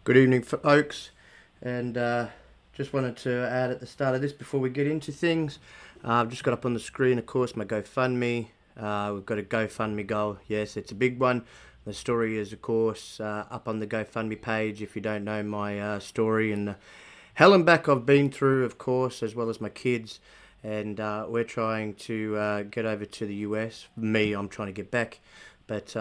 Good evening, folks, and just wanted to add at the start of this before we get into things. I've just got up on the screen, of course, my GoFundMe. We've got a GoFundMe goal. Yes, it's a big one. The story is, of course, up on the GoFundMe page. If you don't know my story and the hell and back I've been through, of course, as well as my kids, and we're trying to get over to the US. Me, I'm trying to get back, but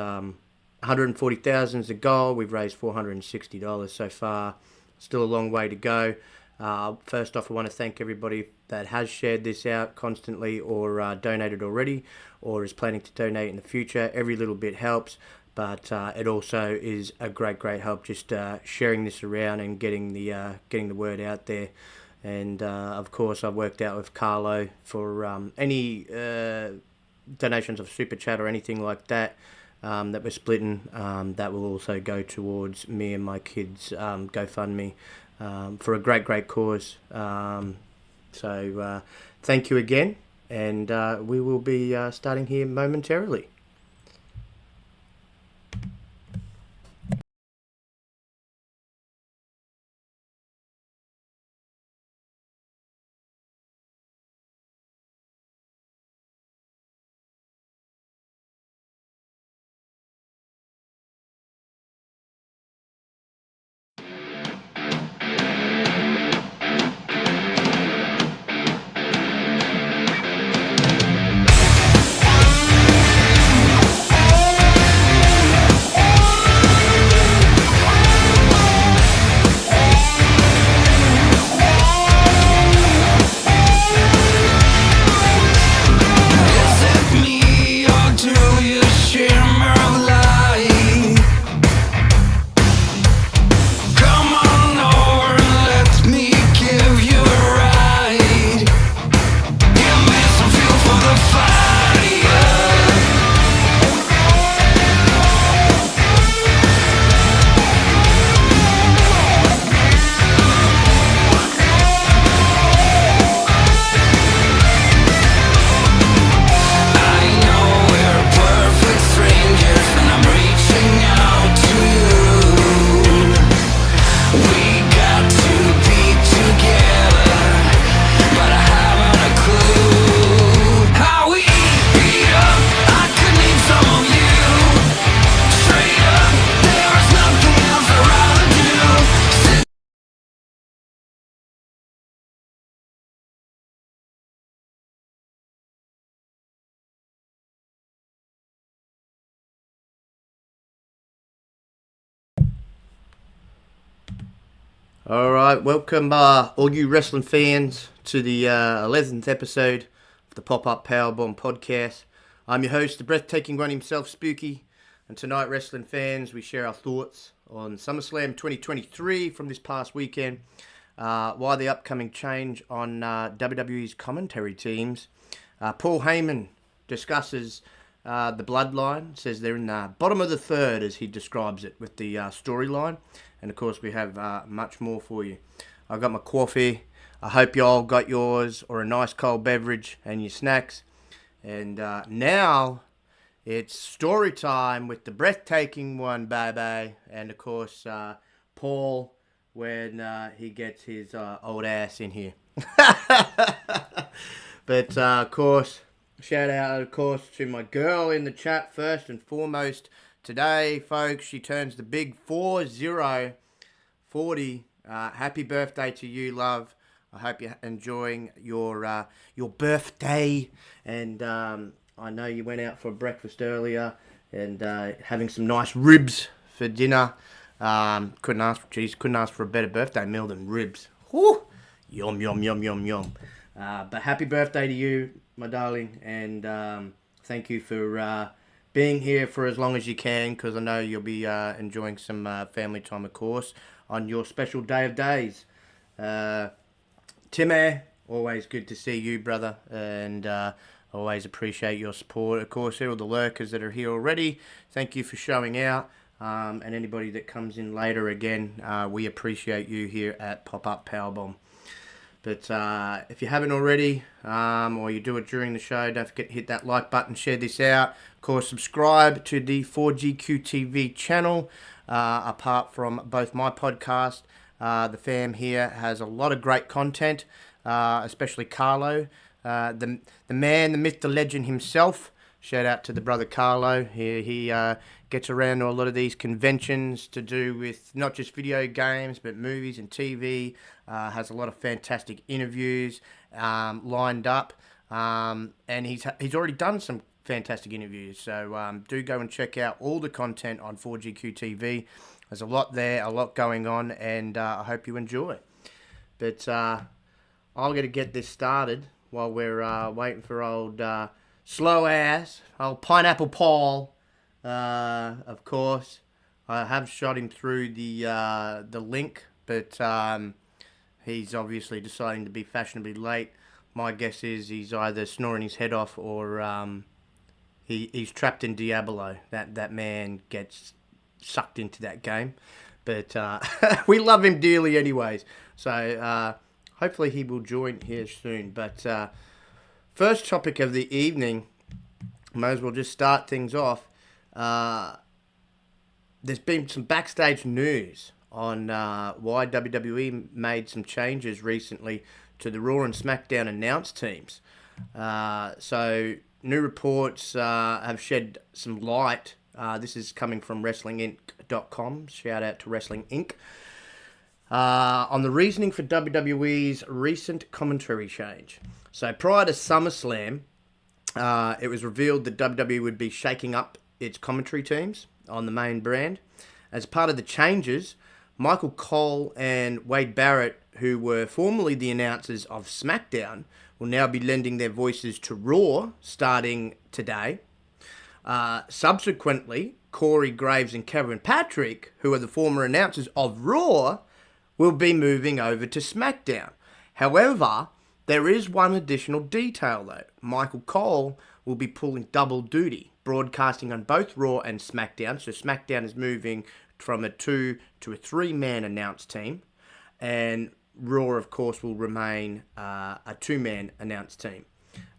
140,000 is the goal. We've raised $460 so far. Still a long way to go. First off, I want to thank everybody that has shared this out constantly or donated already or is planning to donate in the future. Every little bit helps, but it also is a great help just sharing this around and getting the word out there. And of course, I've worked out with Carlo for any donations of Super Chat or anything like that. That we're splitting, that will also go towards me and my kids' GoFundMe for a great cause. So thank you again, and we will be starting here momentarily. All right, welcome all you wrestling fans to the 11th episode of the Pop-Up Powerbomb podcast. I'm your host, the Breathtaking one himself, Spooky, and tonight, wrestling fans, we share our thoughts on Summerslam 2023 from this past weekend, why the upcoming change on WWE's commentary teams. Paul Heyman discusses the bloodline, says they're in the bottom of the third, as he describes it, with the storyline. And of course, we have much more for you. I've got my coffee. I hope you all got yours, or a nice cold beverage and your snacks. And now it's story time with the breathtaking one, baby. And of course, Paul, when he gets his old ass in here. But of course, shout out, of course, to my girl in the chat first and foremost. Today, folks, she turns the big 40. Happy birthday to you, love. I hope you're enjoying your birthday. And I know you went out for breakfast earlier and having some nice ribs for dinner. Couldn't ask for a better birthday meal than ribs. Whew. Yum. But happy birthday to you, my darling. And thank you for being here for as long as you can, because I know you'll be enjoying some family time, of course, on your special day of days. Timmy, always good to see you, brother, and always appreciate your support. Of course, all the lurkers that are here already, thank you for showing out, and anybody that comes in later, again, we appreciate you here at Pop-Up Powerbomb. But if you haven't already, or you do it during the show, don't forget to hit that like button, share this out. Of course, subscribe to the 4GQ channel. Apart from both my podcast, the fam here has a lot of great content, especially Carlo, the man, the myth, the legend himself. Shout out to the brother Carlo. He gets around to a lot of these conventions to do with not just video games, but movies and TV. Has a lot of fantastic interviews lined up. And he's already done some fantastic interviews. So do go and check out all the content on 4GQ TV. There's a lot there, a lot going on, and I hope you enjoy. But I'm going to get this started while we're waiting for old... slow ass, old Pineapple Paul, of course. I have shot him through the link, but he's obviously deciding to be fashionably late. My guess is he's either snoring his head off or he's trapped in Diablo. That man gets sucked into that game. But we love him dearly anyways. So hopefully he will join here soon. But... first topic of the evening, might as well just start things off. There's been some backstage news on why WWE made some changes recently to the Raw and SmackDown announce teams. So new reports have shed some light. This is coming from WrestlingInc.com. Shout out to Wrestling Inc. On the reasoning for WWE's recent commentary change. So prior to SummerSlam, it was revealed that WWE would be shaking up its commentary teams on the main brand. As part of the changes, Michael Cole and Wade Barrett, who were formerly the announcers of SmackDown, will now be lending their voices to Raw starting today. Subsequently, Corey Graves and Kevin Patrick, who are the former announcers of Raw, will be moving over to SmackDown. However, there is one additional detail though. Michael Cole will be pulling double duty, broadcasting on both Raw and SmackDown. So SmackDown is moving from a 2 to a 3-man announce team. And Raw, of course, will remain a 2-man announce team.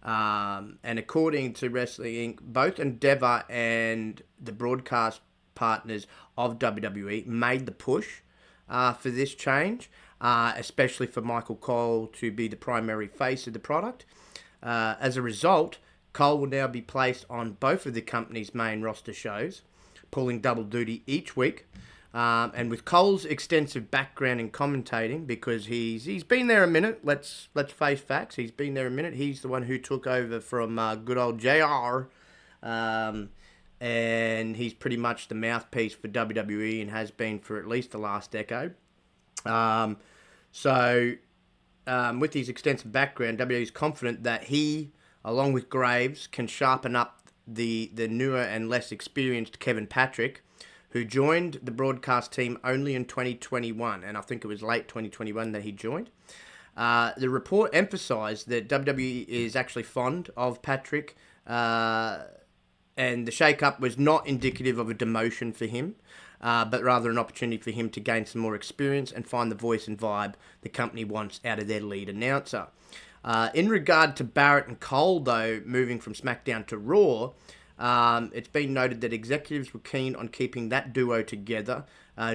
And according to Wrestling Inc., both Endeavor and the broadcast partners of WWE made the push for this change, especially for Michael Cole to be the primary face of the product. As a result, Cole will now be placed on both of the company's main roster shows, pulling double duty each week. And with Cole's extensive background in commentating, because he's been there a minute, let's face facts, he's been there a minute. He's the one who took over from good old JR. And he's pretty much the mouthpiece for WWE and has been for at least the last decade. With his extensive background, WWE is confident that he, along with Graves, can sharpen up the newer and less experienced Kevin Patrick, who joined the broadcast team only in 2021, and I think it was late 2021 that he joined. The report emphasised that WWE is actually fond of Patrick, and the shake-up was not indicative of a demotion for him, but rather an opportunity for him to gain some more experience and find the voice and vibe the company wants out of their lead announcer. In regard to Barrett and Cole, though, moving from SmackDown to Raw, it's been noted that executives were keen on keeping that duo together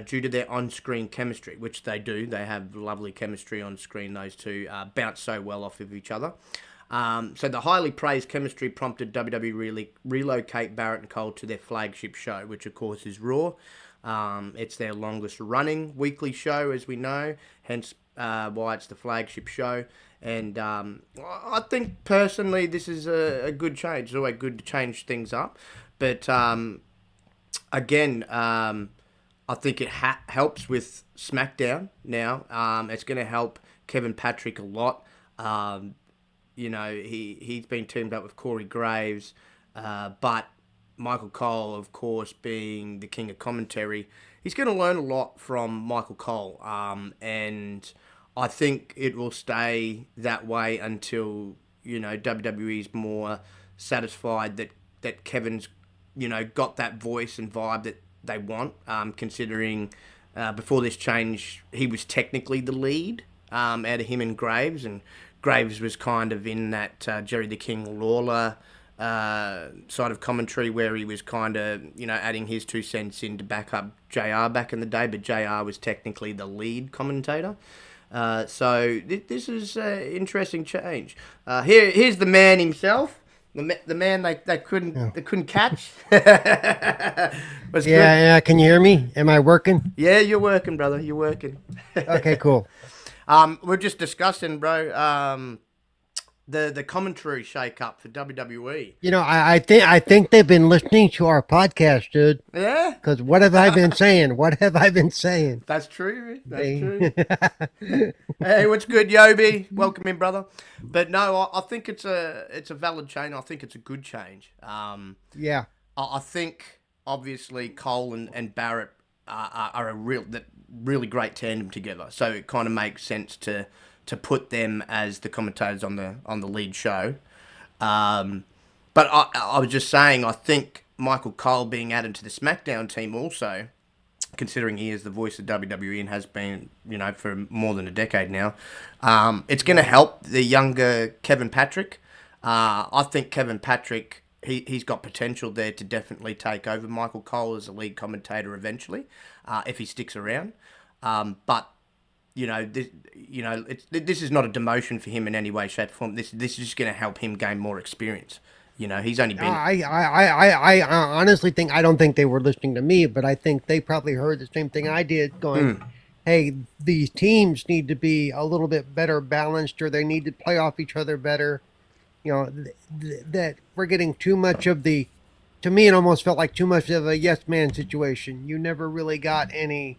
due to their on-screen chemistry, which they do. They have lovely chemistry on screen. Those two bounce so well off of each other. So the highly praised chemistry prompted WWE really relocate Barrett and Cole to their flagship show, which of course is Raw. It's their longest running weekly show, as we know, hence why it's the flagship show. And I think personally this is a good change. It's always good to change things up. But again, I think it helps with SmackDown now. It's going to help Kevin Patrick a lot. He's been teamed up with Corey Graves, but Michael Cole, of course, being the king of commentary, he's going to learn a lot from Michael Cole, and I think it will stay that way until, WWE's more satisfied that Kevin's, got that voice and vibe that they want, considering before this change, he was technically the lead out of him and Graves, and Graves was kind of in that Jerry the King Lawler side of commentary where he was kind of, adding his 2 cents in to back up JR back in the day, but JR was technically the lead commentator. So this is an interesting change. Here's the man himself. The man they couldn't catch. Was good. Yeah. Can you hear me? Am I working? Yeah, you're working, brother. You're working. Okay, cool. We're just discussing, bro. The commentary shake up for WWE. I think they've been listening to our podcast, dude. Yeah. Because what have I been saying? What have I been saying? That's true. That's true. Hey, what's good, Yobi? Welcome in, brother. But no, I think it's a valid change. I think it's a good change. Yeah. I think obviously Cole and Barrett are a really great tandem together. So it kind of makes sense to put them as the commentators on the lead show. But I was just saying, I think Michael Cole being added to the SmackDown team also, considering he is the voice of WWE and has been, for more than a decade now, it's going to help the younger Kevin Patrick. I think Kevin Patrick, he's got potential there to definitely take over Michael Cole as a lead commentator eventually, if he sticks around. But this is not a demotion for him in any way, shape, or form. This is just going to help him gain more experience. He's only been. I honestly think I don't think they were listening to me, but I think they probably heard the same thing I did. Going, hey, these teams need to be a little bit better balanced, or they need to play off each other better. That we're getting too much of the. To me, it almost felt like too much of a yes man situation. You never really got any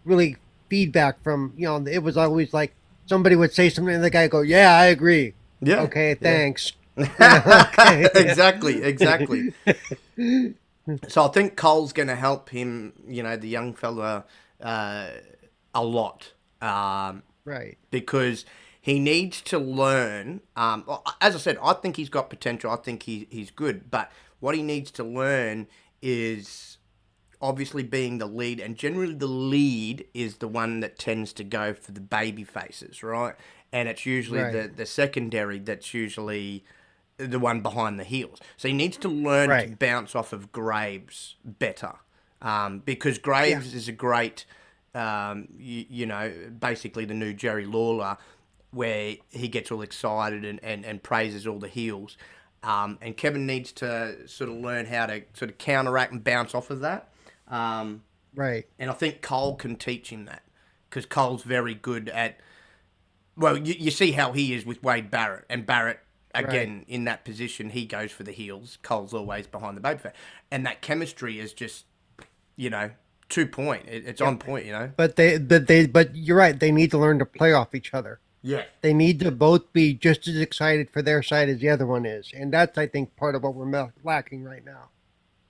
really feedback from, it was always like somebody would say something and the guy go, yeah, I agree. Yeah. Okay, thanks. Okay. Exactly. So I think Cole's going to help him, the young fella, a lot. Right. Because he needs to learn. As I said, I think he's got potential. I think he's good. But what he needs to learn is obviously being the lead, and generally the lead is the one that tends to go for the baby faces, right? And it's usually the secondary that's usually the one behind the heels. So he needs to learn to bounce off of Graves better, because Graves is a great, basically the new Jerry Lawler, where he gets all excited and praises all the heels. And Kevin needs to sort of learn how to sort of counteract and bounce off of that. Right. And I think Cole can teach him that, because Cole's very good at, well, you see how he is with Wade Barrett, and Barrett, again, in that position, he goes for the heels. Cole's always behind the babyface. And that chemistry is just, 2 point. It's on point, But you're right. They need to learn to play off each other. Yeah. They need to both be just as excited for their side as the other one is. And that's, I think, part of what we're lacking right now.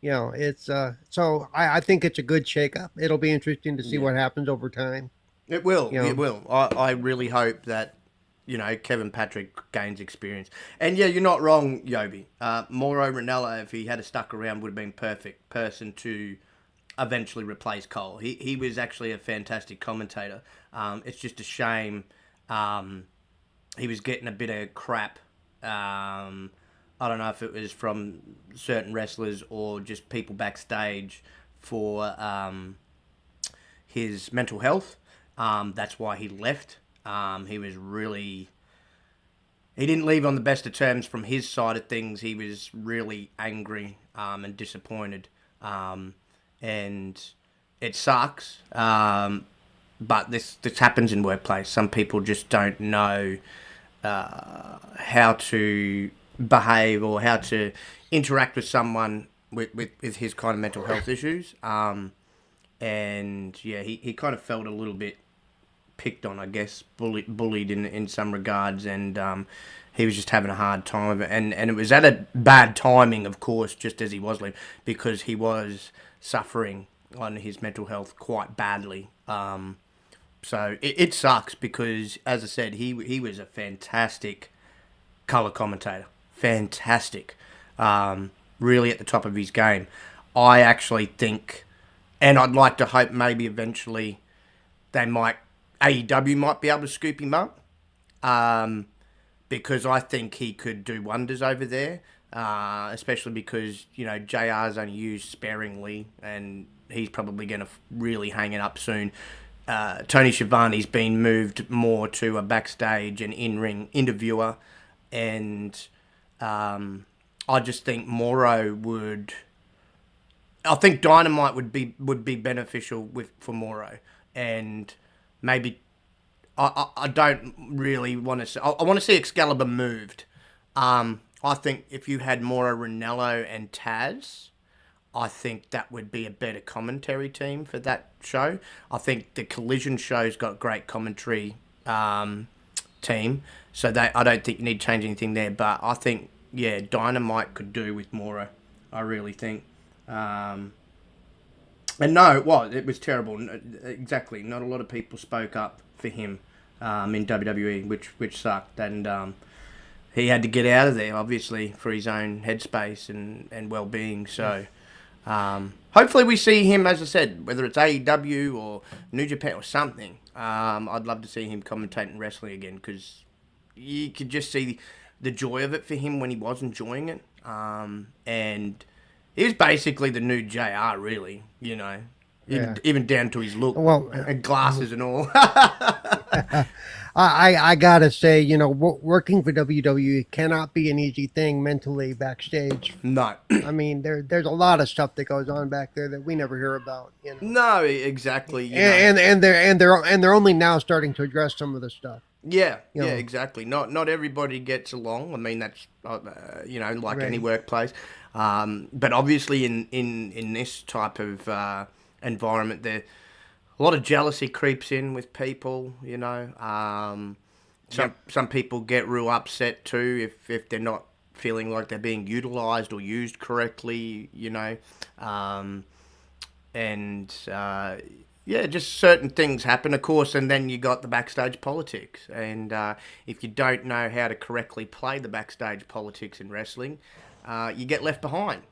It's so I think it's a good shakeup. It'll be interesting to see what happens over time. It will. It will. I really hope that, Kevin Patrick gains experience. And yeah, you're not wrong, Yobi. Mauro Ranella, if he had stuck around, would have been perfect person to eventually replace Cole. He was actually a fantastic commentator. It's just a shame he was getting a bit of crap. I don't know if it was from certain wrestlers or just people backstage for his mental health. That's why he left. He was really... He didn't leave on the best of terms from his side of things. He was really angry and disappointed. And it sucks. But this happens in workplace. Some people just don't know how to behave or how to interact with someone with his kind of mental health issues. And yeah, he kind of felt a little bit picked on, I guess, bullied in some regards, and he was just having a hard time of it. And it was at a bad timing, of course, just as he was leaving, because he was suffering on his mental health quite badly. So it sucks because, as I said, he was a fantastic colour commentator. Fantastic. Really at the top of his game. I actually think, and I'd like to hope maybe eventually they might AEW might be able to scoop him up, because I think he could do wonders over there, especially because, JR's only used sparingly, and he's probably going to really hang it up soon. Tony Schiavone's been moved more to a backstage and in-ring interviewer, and I just think Moro would. I think Dynamite would be beneficial for Moro, and maybe I don't really want to see. I want to see Excalibur moved. I think if you had Moro, Ranello, and Taz, I think that would be a better commentary team for that show. I think the Collision show's got great commentary team, so I don't think you need to change anything there. But I think, Dynamite could do with Moro. I really think. And no, it was terrible. Exactly, not a lot of people spoke up for him in WWE, which sucked, and he had to get out of there, obviously, for his own headspace and well-being. So hopefully we see him, as I said, whether it's AEW or New Japan or something. I'd love to see him commentating wrestling again, because you could just see the joy of it for him when he was enjoying it. And he was basically the new JR, really, even down to his look, and glasses and all. I gotta say, working for WWE cannot be an easy thing mentally backstage. No. I mean, there's a lot of stuff that goes on back there that we never hear about. No, exactly. And they're only now starting to address some of the stuff. Yeah, exactly. Not everybody gets along. I mean, that's like any workplace. But obviously, in this type of environment, there a lot of jealousy creeps in with people. Some people get real upset too if they're not feeling like they're being utilized or used correctly. Just certain things happen, of course, and then you got the backstage politics. And if you don't know how to correctly play the backstage politics in wrestling, you get left behind.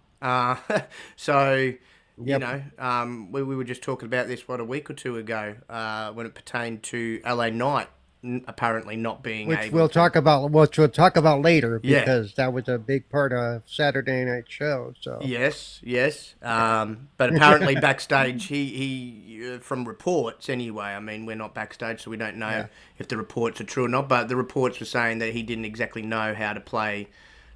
We were just talking about this, a week or two ago, when it pertained to LA Knight apparently not being able to... Which we'll talk about later, because that was a big part of Saturday Night Show. So Yes. But apparently backstage, he from reports anyway, I mean, we're not backstage, so we don't know if the reports are true or not, but the reports were saying that he didn't exactly know how to play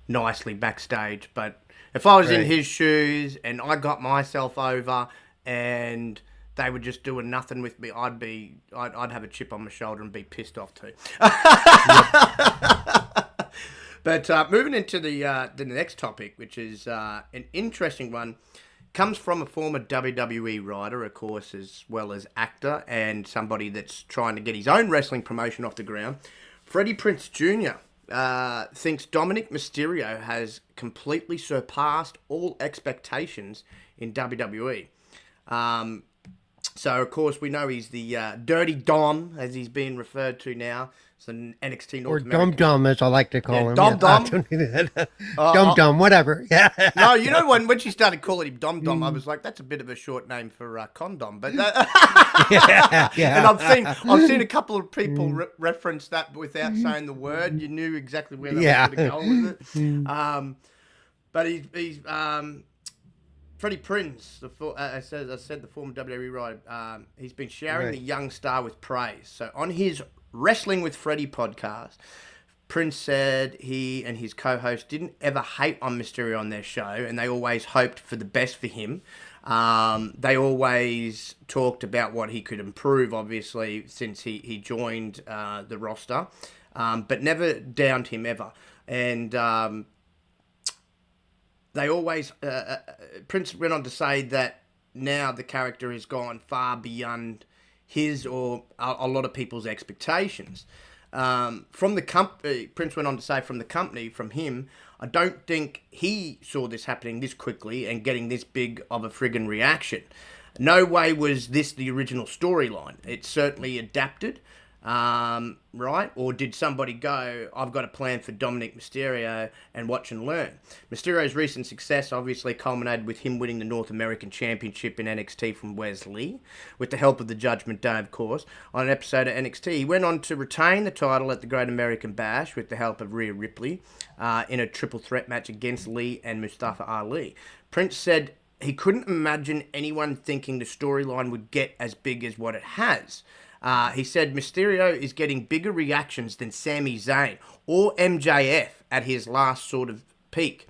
nicely backstage. But if I was in his shoes and I got myself over and they were just doing nothing with me, I'd have a chip on my shoulder and be pissed off too. But moving into the next topic, which is an interesting one, comes from a former WWE writer, of course, as well as actor, and somebody that's trying to get his own wrestling promotion off the ground. Freddie Prinze Jr. Thinks Dominic Mysterio has completely surpassed all expectations in WWE. So, of course, we know he's the Dirty Dom, as he's being referred to now. It's an NXT North American. Or Dum Dum, as I like to call him. Dum Dum. Dum Dum, whatever. Yeah. No, when she started calling him Dum Dum, I was like, that's a bit of a short name for condom. But yeah. And I've seen a couple of people reference that without saying the word. You knew exactly where they were going to go with it. But he's Freddie Prinze, as I said, the former WWE writer, he's been showering the young star with praise. So on his Wrestling with Freddie podcast, Prinze said he and his co-host didn't ever hate on Mysterio on their show, and they always hoped for the best for him. They always talked about what he could improve, obviously, since he joined the roster, but never downed him ever. And they always... Prinze went on to say that now the character has gone far beyond his or a lot of people's expectations. From the company, Prinze went on to say, from him, I don't think he saw this happening this quickly and getting this big of a friggin' reaction. No way was this the original storyline. It's certainly adapted. right? Or did somebody go, I've got a plan for Dominic Mysterio and watch and learn? Mysterio's recent success obviously culminated with him winning the North American Championship in NXT from Wesley, with the help of the Judgment Day, of course, on an episode of NXT. He went on to retain the title at the Great American Bash with the help of Rhea Ripley in a triple threat match against Lee and Mustafa Ali. Prince said he couldn't imagine anyone thinking the storyline would get as big as what it has. He said Mysterio is getting bigger reactions than Sami Zayn or MJF at his last sort of peak,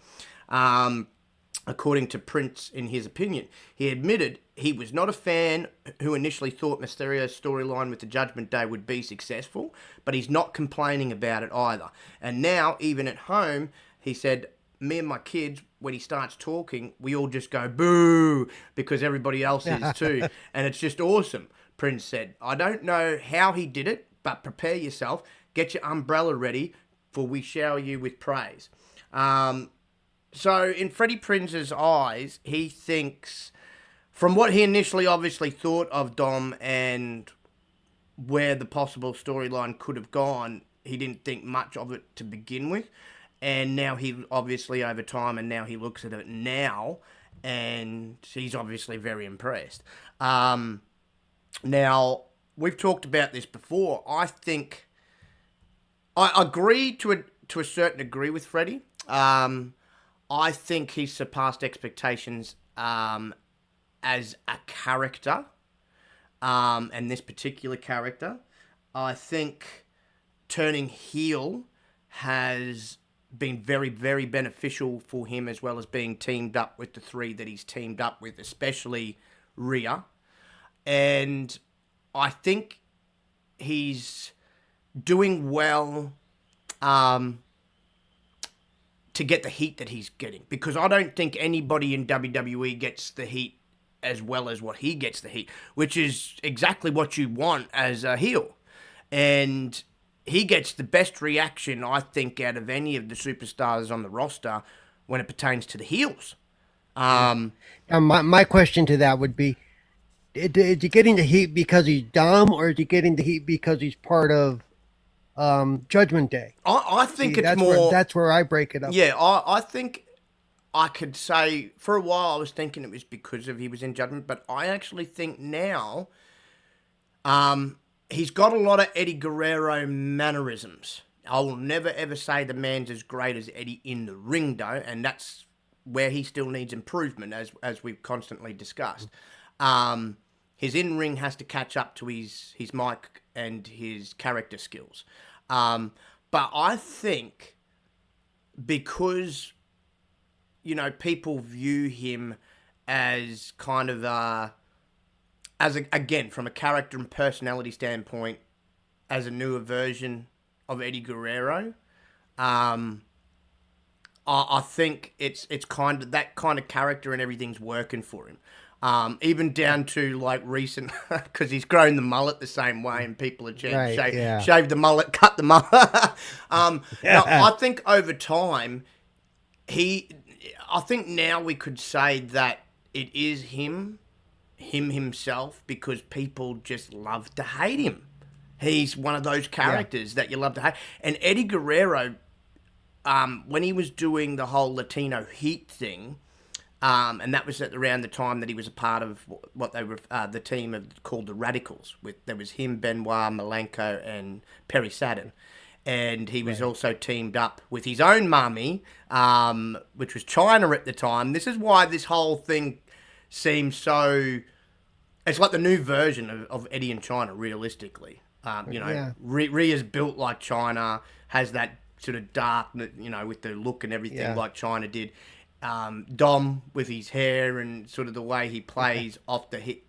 according to Prince in his opinion. He admitted he was not a fan who initially thought Mysterio's storyline with the Judgment Day would be successful, but he's not complaining about it either. And now, even at home, he said, me and my kids, when he starts talking, we all just go boo because everybody else is too. And it's just awesome. Prince said, I don't know how he did it, but prepare yourself. Get your umbrella ready, for we shower you with praise. So in Freddie Prinze's eyes, he thinks, from what he initially obviously thought of Dom and where the possible storyline could have gone, he didn't think much of it to begin with. And now he obviously over time, and now he looks at it now, and he's obviously very impressed. Now, we've talked about this before. I think I agree to a certain degree with Freddie. I think he's surpassed expectations as a character, and this particular character. I think turning heel has been very, very beneficial for him, as well as being teamed up with the three that he's teamed up with, especially Rhea. And I think he's doing well to get the heat that he's getting. Because I don't think anybody in WWE gets the heat as well as what he gets the heat, which is exactly what you want as a heel. And he gets the best reaction, I think, out of any of the superstars on the roster when it pertains to the heels. Now, my question to that would be, is he getting the heat because he's dumb, or is he getting the heat because he's part of Judgment Day? I think See, it's more... that's where I break it up. Yeah, I think I could say, for a while I was thinking it was because of he was in Judgment, but I actually think now he's got a lot of Eddie Guerrero mannerisms. I will never ever say the man's as great as Eddie in the ring, though, and that's where he still needs improvement, as we've constantly discussed. His in-ring has to catch up to his mic and his character skills. But I think because, people view him as kind of again, from a character and personality standpoint, as a newer version of Eddie Guerrero, I think it's kind of that kind of character and everything's working for him. Even down to like recent, because he's grown the mullet the same way, and people are shave the mullet, cut the mullet. Now, I think over time, I think now we could say that it is him himself, because people just love to hate him. He's one of those characters that you love to hate. And Eddie Guerrero, when he was doing the whole Latino Heat thing, and that was at around the time that he was a part of what they were the team called the Radicals. There was him, Benoit, Malenko, and Perry Saturn. And he was also teamed up with his own mummy, which was China at the time. This is why this whole thing seems so... It's like the new version of Eddie and China, realistically. Rhea's built like China, has that sort of dark, with the look and everything like China did. Dom with his hair and sort of the way he plays off the hit,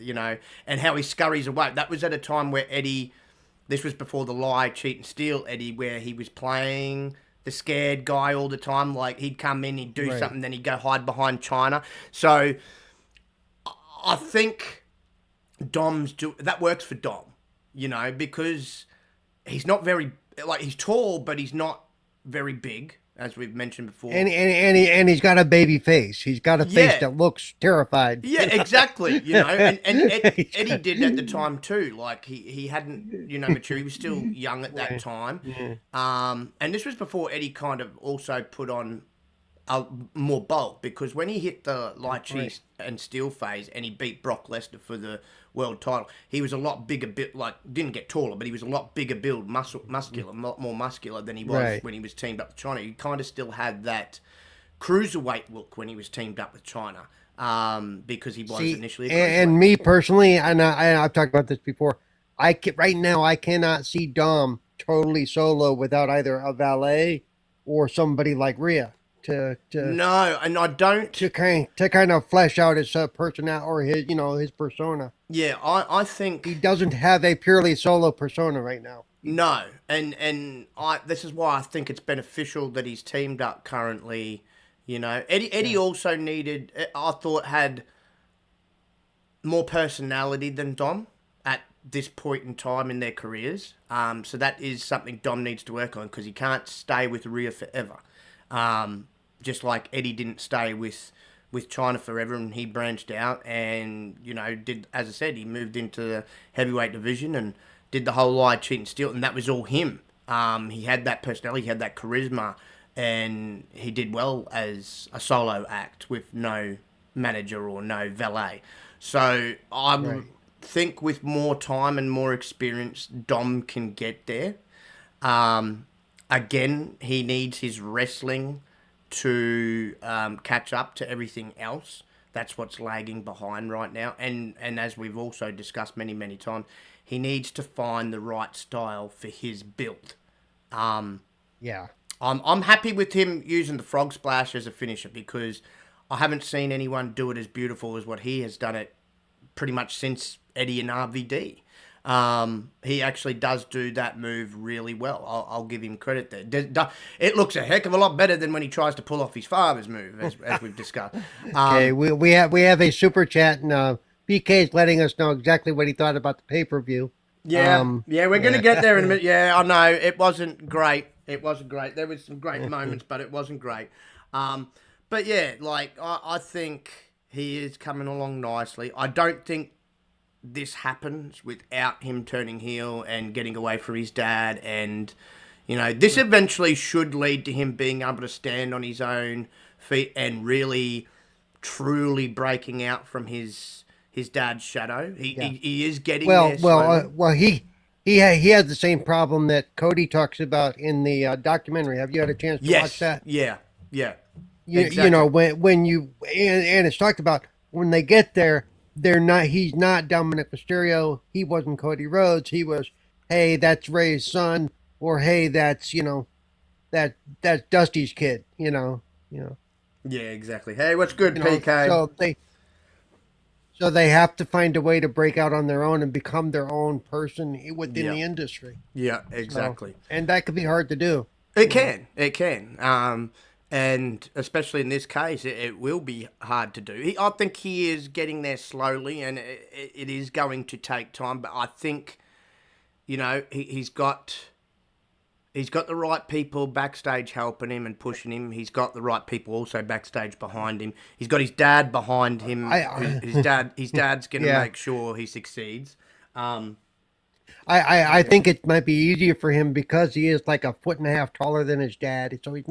and how he scurries away. That was at a time where Eddie, this was before the lie, cheat and steal Eddie, where he was playing the scared guy all the time. Like he'd come in, he'd do something, then he'd go hide behind China. So I think that works for Dom, because he's not very, he's tall, but he's not very big. as we've mentioned before. And he's got a baby face. He's got a face Yeah, that looks terrified. yeah, exactly. And He's Eddie got- did at the time too. Like he hadn't matured. He was still young at that Right. time. Yeah. And this was before Eddie kind of also put on more bulk, because when he hit the light Right. cheese and steel phase and he beat Brock Lesnar for the world title, he was a lot bigger, like didn't get taller, but he was a lot bigger build, muscular, a lot more muscular than he was Right. when he was teamed up with China. He kind of still had that cruiserweight look when he was teamed up with China, because he was See, initially a and cruiserweight. me personally, I've talked about this before. Right now I cannot see Dom totally solo without either a valet or somebody like Rhea No, and I don't. to kind of flesh out his personality or his persona. Yeah, I He think doesn't have a purely solo persona right now. no, and I this is why I think it's beneficial that he's teamed up currently. Eddie also needed, I thought, had more personality than Dom at this point in time in their careers. So that is something Dom needs to work on, because he can't stay with Rhea forever. Just like Eddie didn't stay with China forever, and he branched out and did, as I said, he moved into the heavyweight division and did the whole lie, cheat, and steal, and that was all him. He had that personality, he had that charisma, and he did well as a solo act with no manager or no valet. So I Right. think with more time and more experience, Dom can get there. Again, he needs his wrestling to catch up to everything else. That's what's lagging behind right now. And as we've also discussed many, many times, he needs to find the right style for his build. Yeah. I'm happy with him using the frog splash as a finisher, because I haven't seen anyone do it as beautiful as what he has done it pretty much since Eddie and RVD. He actually does do that move really well. I'll give him credit there. It looks a heck of a lot better than when he tries to pull off his father's move, as we've discussed. Okay, we have a super chat, and BK is letting us know exactly what he thought about the pay-per-view. Yeah, we're going to Yeah. get there in a minute. Yeah, I know. It wasn't great. It wasn't great. There was some great moments, but it wasn't great. But yeah, like, I think he is coming along nicely. I don't think this happens without him turning heel and getting away from his dad. And, this eventually should lead to him being able to stand on his own feet and really, truly breaking out from his dad's shadow. He is getting there slowly. He has the same problem that Cody talks about in the documentary. Have you had a chance to Yes. watch that? Yeah. You Exactly. know when you and it's talked about when they get there, they're not. He's not Dominic Mysterio. He wasn't Cody Rhodes. He was, hey, that's Ray's son, or hey, that's that's Dusty's kid. Yeah, exactly. Hey, what's good, You know. PK? So they have to find a way to break out on their own and become their own person within Yeah. the industry. Yeah, So, exactly. and that could be hard to do. It can. And especially in this case, it will be hard to do. I think he is getting there slowly, and it is going to take time. But I think, he's got the right people backstage helping him and pushing him. He's got the right people also backstage behind him. He's got his dad behind him. His dad's going to Yeah. make sure he succeeds. I think it might be easier for him because he is like a foot and a half taller than his dad. So he's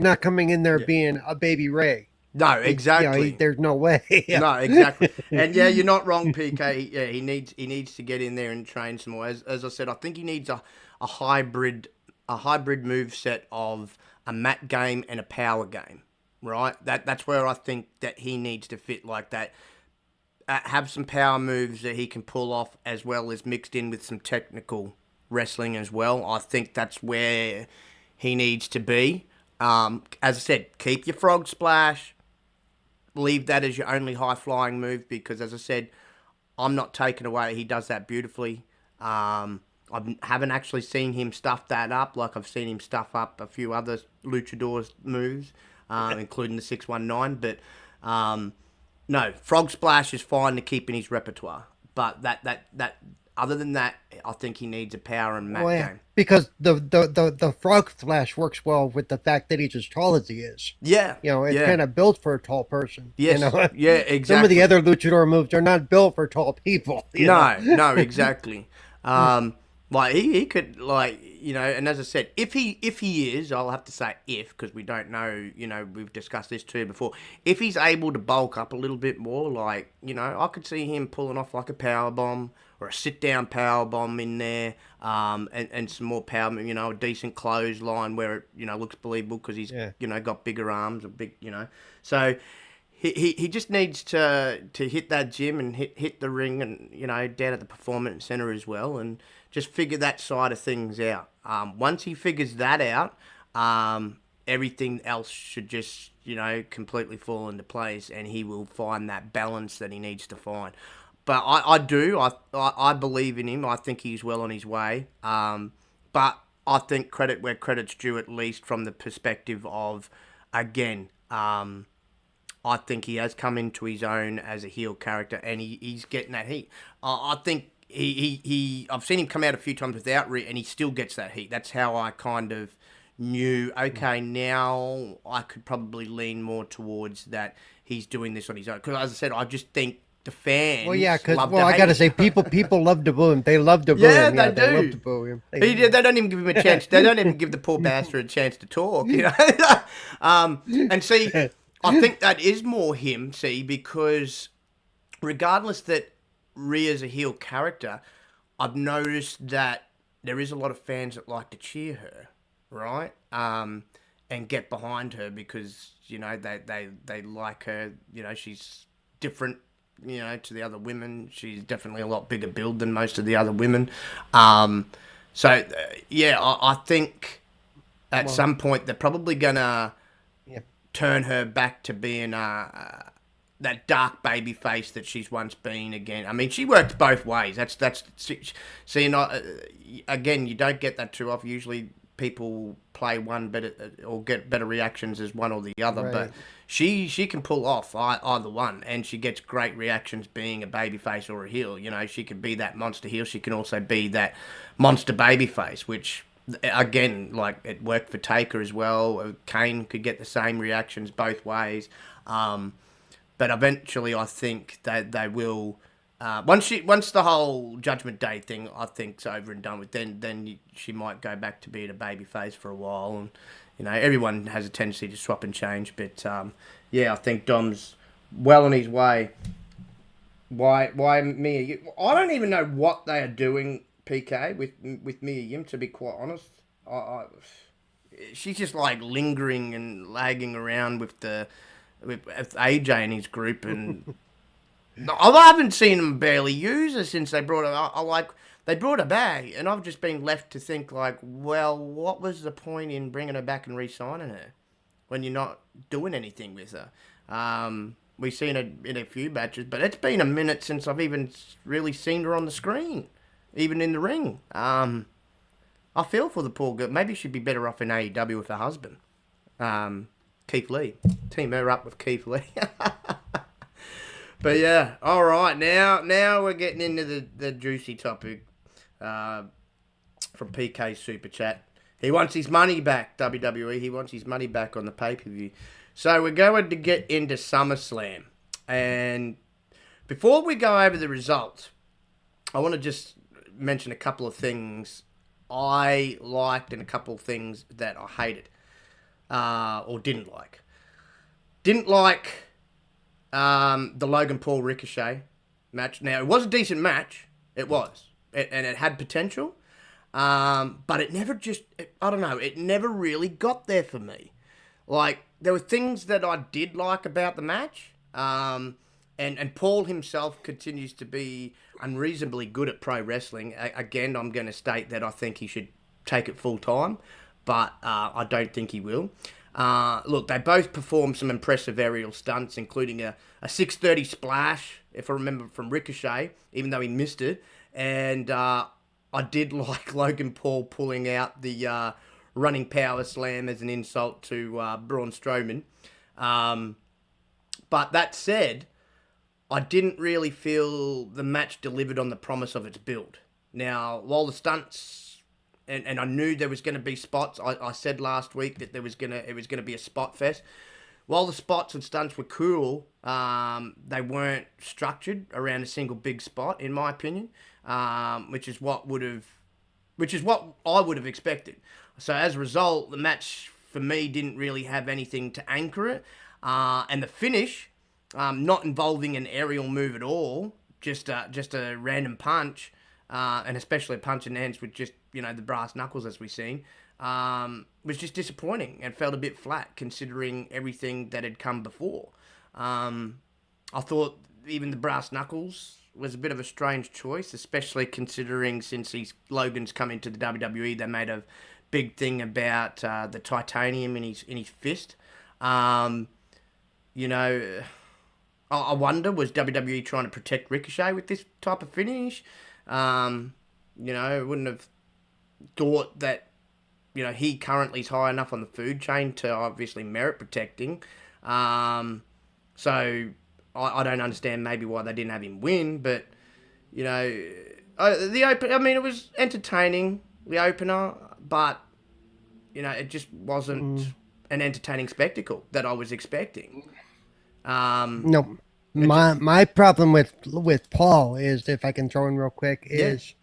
not coming in there being a baby Ray. No, exactly. There's no way. No, exactly. And yeah, you're not wrong, PK. Yeah, he needs to get in there and train some more. As I said, I think he needs a hybrid move set of a mat game and a power game. Right? That's where I think that he needs to fit like that. Have some power moves that he can pull off, as well as mixed in with some technical wrestling as well. I think that's where he needs to be. As I said, keep your frog splash. Leave that as your only high-flying move, because, as I said, I'm not taken away. He does that beautifully. I haven't actually seen him stuff that up like I've seen him stuff up a few other luchadors moves, including the 619. But no, frog splash is fine to keep in his repertoire. But that other than that, I think he needs a power and mat Well, yeah, game. because the frog splash works well with the fact that he's as tall as he is. Yeah, You know, it's yeah, kind of built for a tall person. You yes, know, yeah, some of the exactly. other luchador moves are not built for tall people. You know, No, no, exactly. Um, like he could like and as I said, if he is, I'll have to say if because we don't know. We've discussed this too before. If he's able to bulk up a little bit more, like I could see him pulling off like a power bomb or a sit down power bomb in there, and some more power. A decent clothesline where it looks believable because he's yeah. got bigger arms or big. So he just needs to hit that gym and hit the ring and down at the performance center as well and just figure that side of things out. Once he figures that out, everything else should just completely fall into place and he will find that balance that he needs to find. But I believe in him. I think he's well on his way. But I think credit where credit's due, at least from the perspective of again. I think he has come into his own as a heel character, and he's getting that heat. I think I've seen him come out a few times without and he still gets that heat. That's how I kind of knew. Okay, now I could probably lean more towards that. He's doing this on his own because, as I said, I just think the Well, yeah, fans because love well, to I hate gotta him. say, people love to boo him. They love to boo Yeah, him. they Yeah, they love do. to boo him. They don't even give him a chance. They don't even give the poor bastard a chance to talk. And see, I think that is more him. See, because regardless that Rhea's a heel character, I've noticed that there is a lot of fans that like to cheer her, right? And get behind her because they like her. She's different. To the other women, she's definitely a lot bigger build than most of the other women. Yeah, I think at Well, some point they're probably gonna yeah. turn her back to being that dark baby face that she's once been again. I mean, she worked both ways. That's see, again, you don't get that too often. Usually, people play one better or get better reactions as one or the other. But Right. she can pull off either one, and she gets great reactions being a baby face or a heel. She can be that monster heel. She can also be that monster baby face, which again, like it worked for Taker as well. Kane could get the same reactions both ways. But eventually, I think that they will. Once the whole Judgment Day thing, I think's over and done with. Then she might go back to being a baby face for a while, and everyone has a tendency to swap and change. But yeah, I think Dom's well on his way. Why Mia? I don't even know what they are doing, PK, with Mia Yim. To be quite honest, she's just like lingering and lagging around with AJ and his group, and I haven't seen them barely use her since they brought her. They brought her back, and I've just been left to think like, well, what was the point in bringing her back and re-signing her when you're not doing anything with her? We've seen her in a few matches, but it's been a minute since I've even really seen her on the screen, even in the ring. I feel for the poor girl. Maybe she'd be better off in AEW with her husband, Keith Lee. Team her up with Keith Lee. But yeah, all right. Now we're getting into the juicy topic from PK Super Chat. He wants his money back, WWE. He wants his money back on the pay-per-view. So we're going to get into SummerSlam. And before we go over the results, I want to just mention a couple of things I liked and a couple of things that I hated or didn't like. Didn't like the Logan Paul Ricochet match. Now, it was a decent match. It was. And it had potential. But it never I don't know, it never really got there for me. Like, there were things that I did like about the match. And Paul himself continues to be unreasonably good at pro wrestling. Again, I'm going to state that I think he should take it full time. But I don't think he will. Look, they both performed some impressive aerial stunts, including a 630 splash, if I remember, from Ricochet, even though he missed it. And I did like Logan Paul pulling out the running power slam as an insult to Braun Strowman. But that said, I didn't really feel the match delivered on the promise of its build. Now, while the stunts, and I knew there was going to be spots, I said last week that it was gonna be a spot fest. While the spots and stunts were cool, they weren't structured around a single big spot, in my opinion, which is what I would have expected. So as a result, the match for me didn't really have anything to anchor it, and the finish, not involving an aerial move at all, just a random punch, and especially a punch in the hands with just the brass knuckles as we've seen, was just disappointing and felt a bit flat considering everything that had come before. I thought even the brass knuckles was a bit of a strange choice, especially considering since Logan's come into the WWE, they made a big thing about the titanium in his fist. You know, I wonder, was WWE trying to protect Ricochet with this type of finish? Wouldn't have thought that he currently is high enough on the food chain to obviously merit protecting. So I don't understand maybe why they didn't have him win, but the open. I mean, it was entertaining, the opener, but it just wasn't an entertaining spectacle that I was expecting. No, my problem with Paul is, if I can throw in real quick, is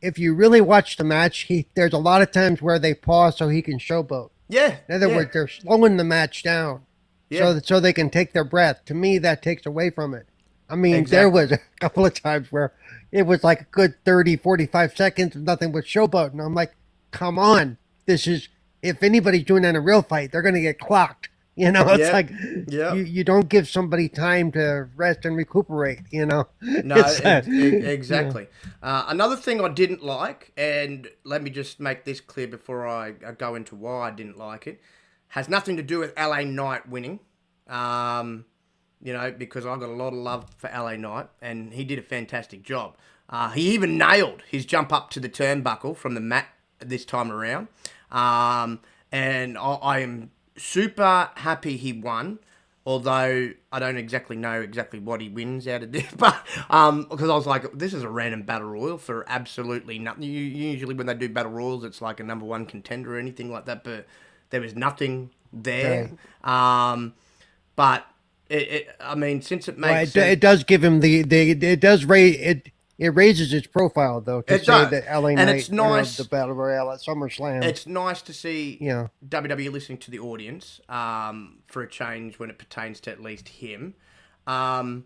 if you really watch the match, there's a lot of times where they pause so he can showboat. Yeah. In other words, they're slowing the match down so they can take their breath. To me, that takes away from it. I mean, There was a couple of times where it was like a good 30, 45 seconds of nothing but showboat. And I'm like, come on. This is, if anybody's doing that in a real fight, they're going to get clocked. It's like you don't give somebody time to rest and recuperate, No, exactly. Another thing I didn't like, and let me just make this clear before I go into why I didn't like it, has nothing to do with LA Knight winning. Because I got a lot of love for LA Knight, and he did a fantastic job. He even nailed his jump up to the turnbuckle from the mat this time around. And I am super happy he won, although I don't exactly know what he wins out of this, but because I was like, this is a random battle royal for absolutely nothing. Usually when they do battle royals, it's like a number one contender or anything like that, but there was nothing there. Right. But I mean, since it makes it does give him it does raise it. It raises its profile, though, to say that LA Knight, and it's nice, the Battle Royale at SummerSlam. It's nice to see WWE listening to the audience for a change when it pertains to at least him. But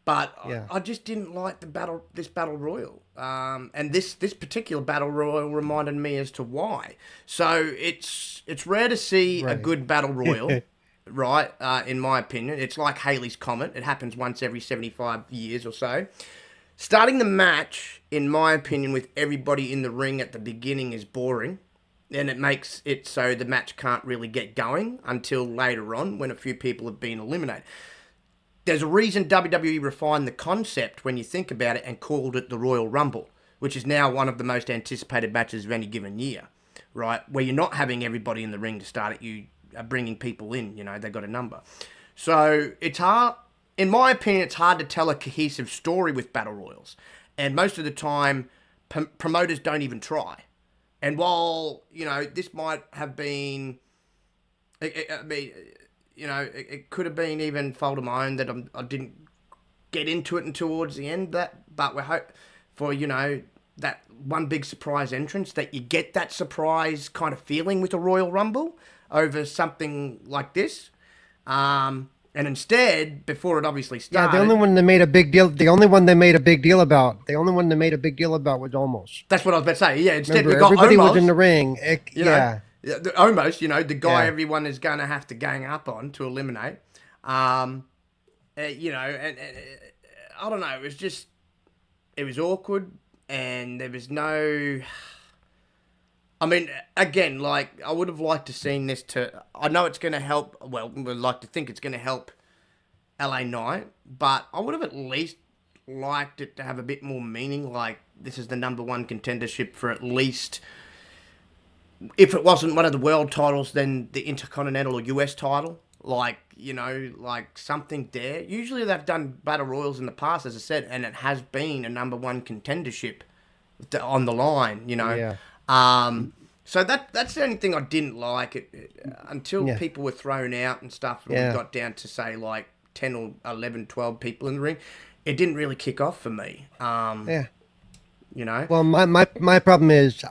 I just didn't like this Battle Royal. And this particular Battle Royal reminded me as to why. So it's rare to see a good Battle Royal. Right, in my opinion. It's like Halley's Comet. It happens once every 75 years or so. Starting the match, in my opinion, with everybody in the ring at the beginning is boring. And it makes it so the match can't really get going until later on when a few people have been eliminated. There's a reason WWE refined the concept when you think about it and called it the Royal Rumble, which is now one of the most anticipated matches of any given year, right? Where you're not having everybody in the ring to start it, you are bringing people in, they've got a number. So it's hard. In my opinion, it's hard to tell a cohesive story with Battle Royals. And most of the time, promoters don't even try. And while, this might have been... it could have been even fault of my own that I didn't get into it until towards the end. But we hope for, that one big surprise entrance, that you get that surprise kind of feeling with a Royal Rumble over something like this. And instead, before it obviously started... the only one they made a big deal about was Almost. That's what I was about to say. Yeah, instead Remember, we got everybody Omos, was in the ring. The guy everyone is going to have to gang up on to eliminate. And I don't know, it was awkward, and there was no... I mean, again, I would have liked to seen this I know it's going to help, we'd like to think it's going to help LA Knight, but I would have at least liked it to have a bit more meaning, like this is the number one contendership for at least, if it wasn't one of the world titles, then the Intercontinental or US title, like something there. Usually they've done Battle Royals in the past, as I said, and it has been a number one contendership on the line, you know. Yeah. So that's the only thing I didn't like until Yeah. people were thrown out and stuff, and we Yeah. got down to say like 10 or 11, 12 people in the ring. It didn't really kick off for me. Yeah. You know. Well, my problem is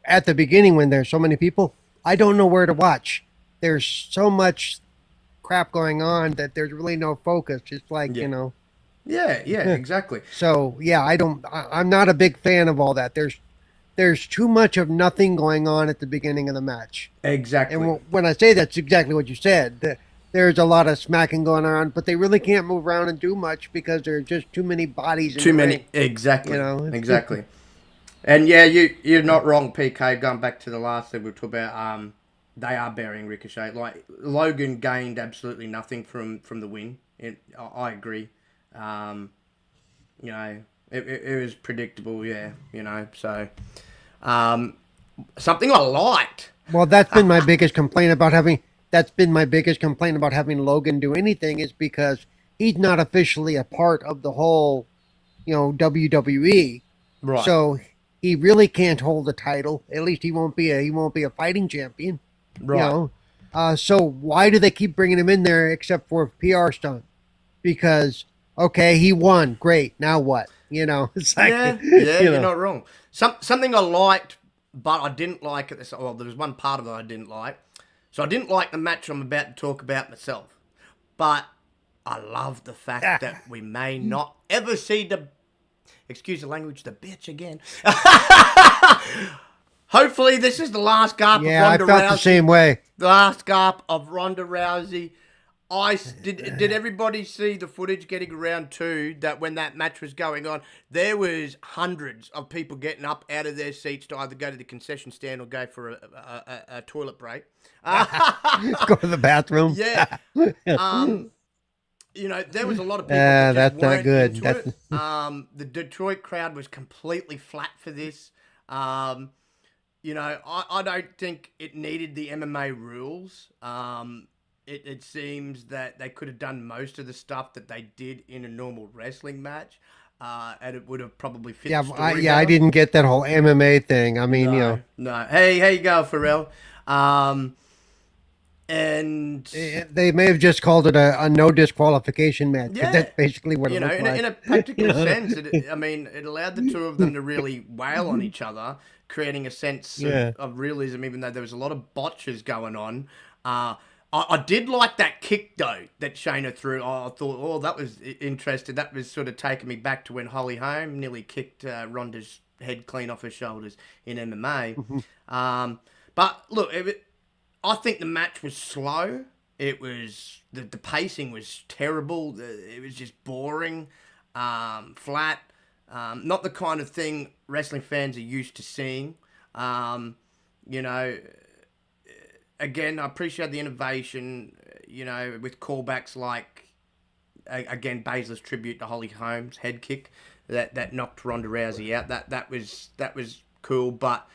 at the beginning when there's so many people, I don't know where to watch. There's so much crap going on that there's really no focus. It's like, Yeah. Yeah, exactly. So yeah, I'm not a big fan of all that. There's too much of nothing going on at the beginning of the match. And Exactly. when I say that's exactly what you said. There's a lot of smacking going on, but they really can't move around and do much because there are just too many bodies in Too the many. ring. You Exactly. know, Exactly. And yeah, you're not wrong, PK. Going back to the last thing we talked about, they are burying Ricochet. Like Logan gained absolutely nothing from the win. I agree. Um, you know, it was predictable. Yeah, you know. So um, something I liked. well, that's been my biggest complaint about having. That's been my biggest complaint about having Logan do anything is because he's not officially a part of the whole, WWE. Right. So he really can't hold the title. At least he won't be a fighting champion. You Right. know. So why do they keep bringing him in there except for a PR stunt? Because okay, he won, great. Now what? It's like Yeah. Yeah. You're not wrong. Something I liked, but I didn't like at this. Well, there was one part of it I didn't like. So I didn't like the match I'm about to talk about myself. But I love the fact that we may not ever see excuse the language, the bitch again. Hopefully this is the last garp Yeah, of I Ronda felt Rousey. the same way. The last garp of Ronda Rousey. Did everybody see the footage getting around too, that when that match was going on, there was hundreds of people getting up out of their seats to either go to the concession stand or go for a toilet break. Go to the bathroom. Yeah. There was a lot of people that just That's not weren't good. into That's it. The Detroit crowd was completely flat for this. I don't think it needed the MMA rules. It seems that they could have done most of the stuff that they did in a normal wrestling match, and it would have probably fit yeah. the story I better. didn't get that whole MMA thing. I mean, No. Hey, how you go, Pharrell? And they may have just called it a no disqualification match. 'Cause yeah, that's basically what it looked in like. a practical sense, it allowed the two of them to really wail on each other, creating a sense Yeah. of realism, even though there was a lot of botches going on. I did like that kick, though, that Shayna threw. I thought, that was interesting. That was sort of taking me back to when Holly Holm nearly kicked Ronda's head clean off her shoulders in MMA. But look, I think the match was slow. It was the pacing was terrible. It was just boring, flat. Not the kind of thing wrestling fans are used to seeing. You know, again, I appreciate the innovation. With callbacks like again Baszler's tribute to Holly Holm's head kick that knocked Ronda Rousey out. That was cool, but.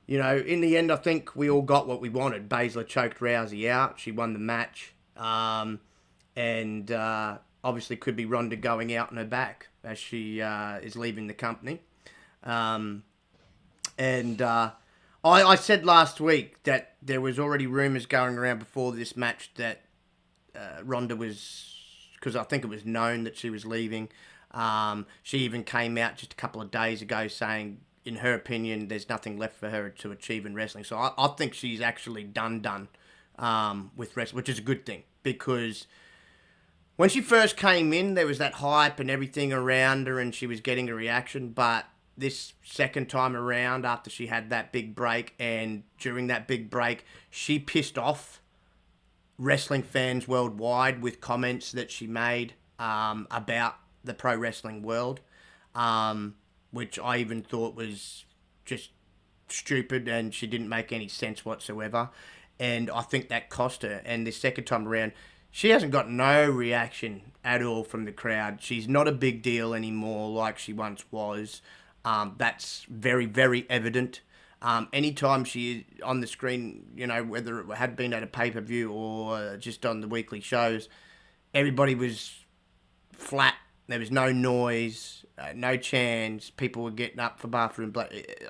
In the end, I think we all got what we wanted. Baszler choked Rousey out. She won the match. And obviously could be Ronda going out on her back as she is leaving the company. I said last week that there was already rumours going around before this match that Ronda was... Because I think it was known that she was leaving. She even came out just a couple of days ago saying... in her opinion, there's nothing left for her to achieve in wrestling. So I think she's actually done with wrestling, which is a good thing. Because when she first came in, there was that hype and everything around her and she was getting a reaction. But this second time around, after she had that big break, and during that big break, she pissed off wrestling fans worldwide with comments that she made about the pro wrestling world. Which I even thought was just stupid and she didn't make any sense whatsoever. And I think that cost her. And the second time around, she hasn't got no reaction at all from the crowd. She's not a big deal anymore like she once was. That's very, very evident. Anytime she is on the screen, whether it had been at a pay-per-view or just on the weekly shows, everybody was flat. There was no noise, no chants. People were getting up for bathroom break.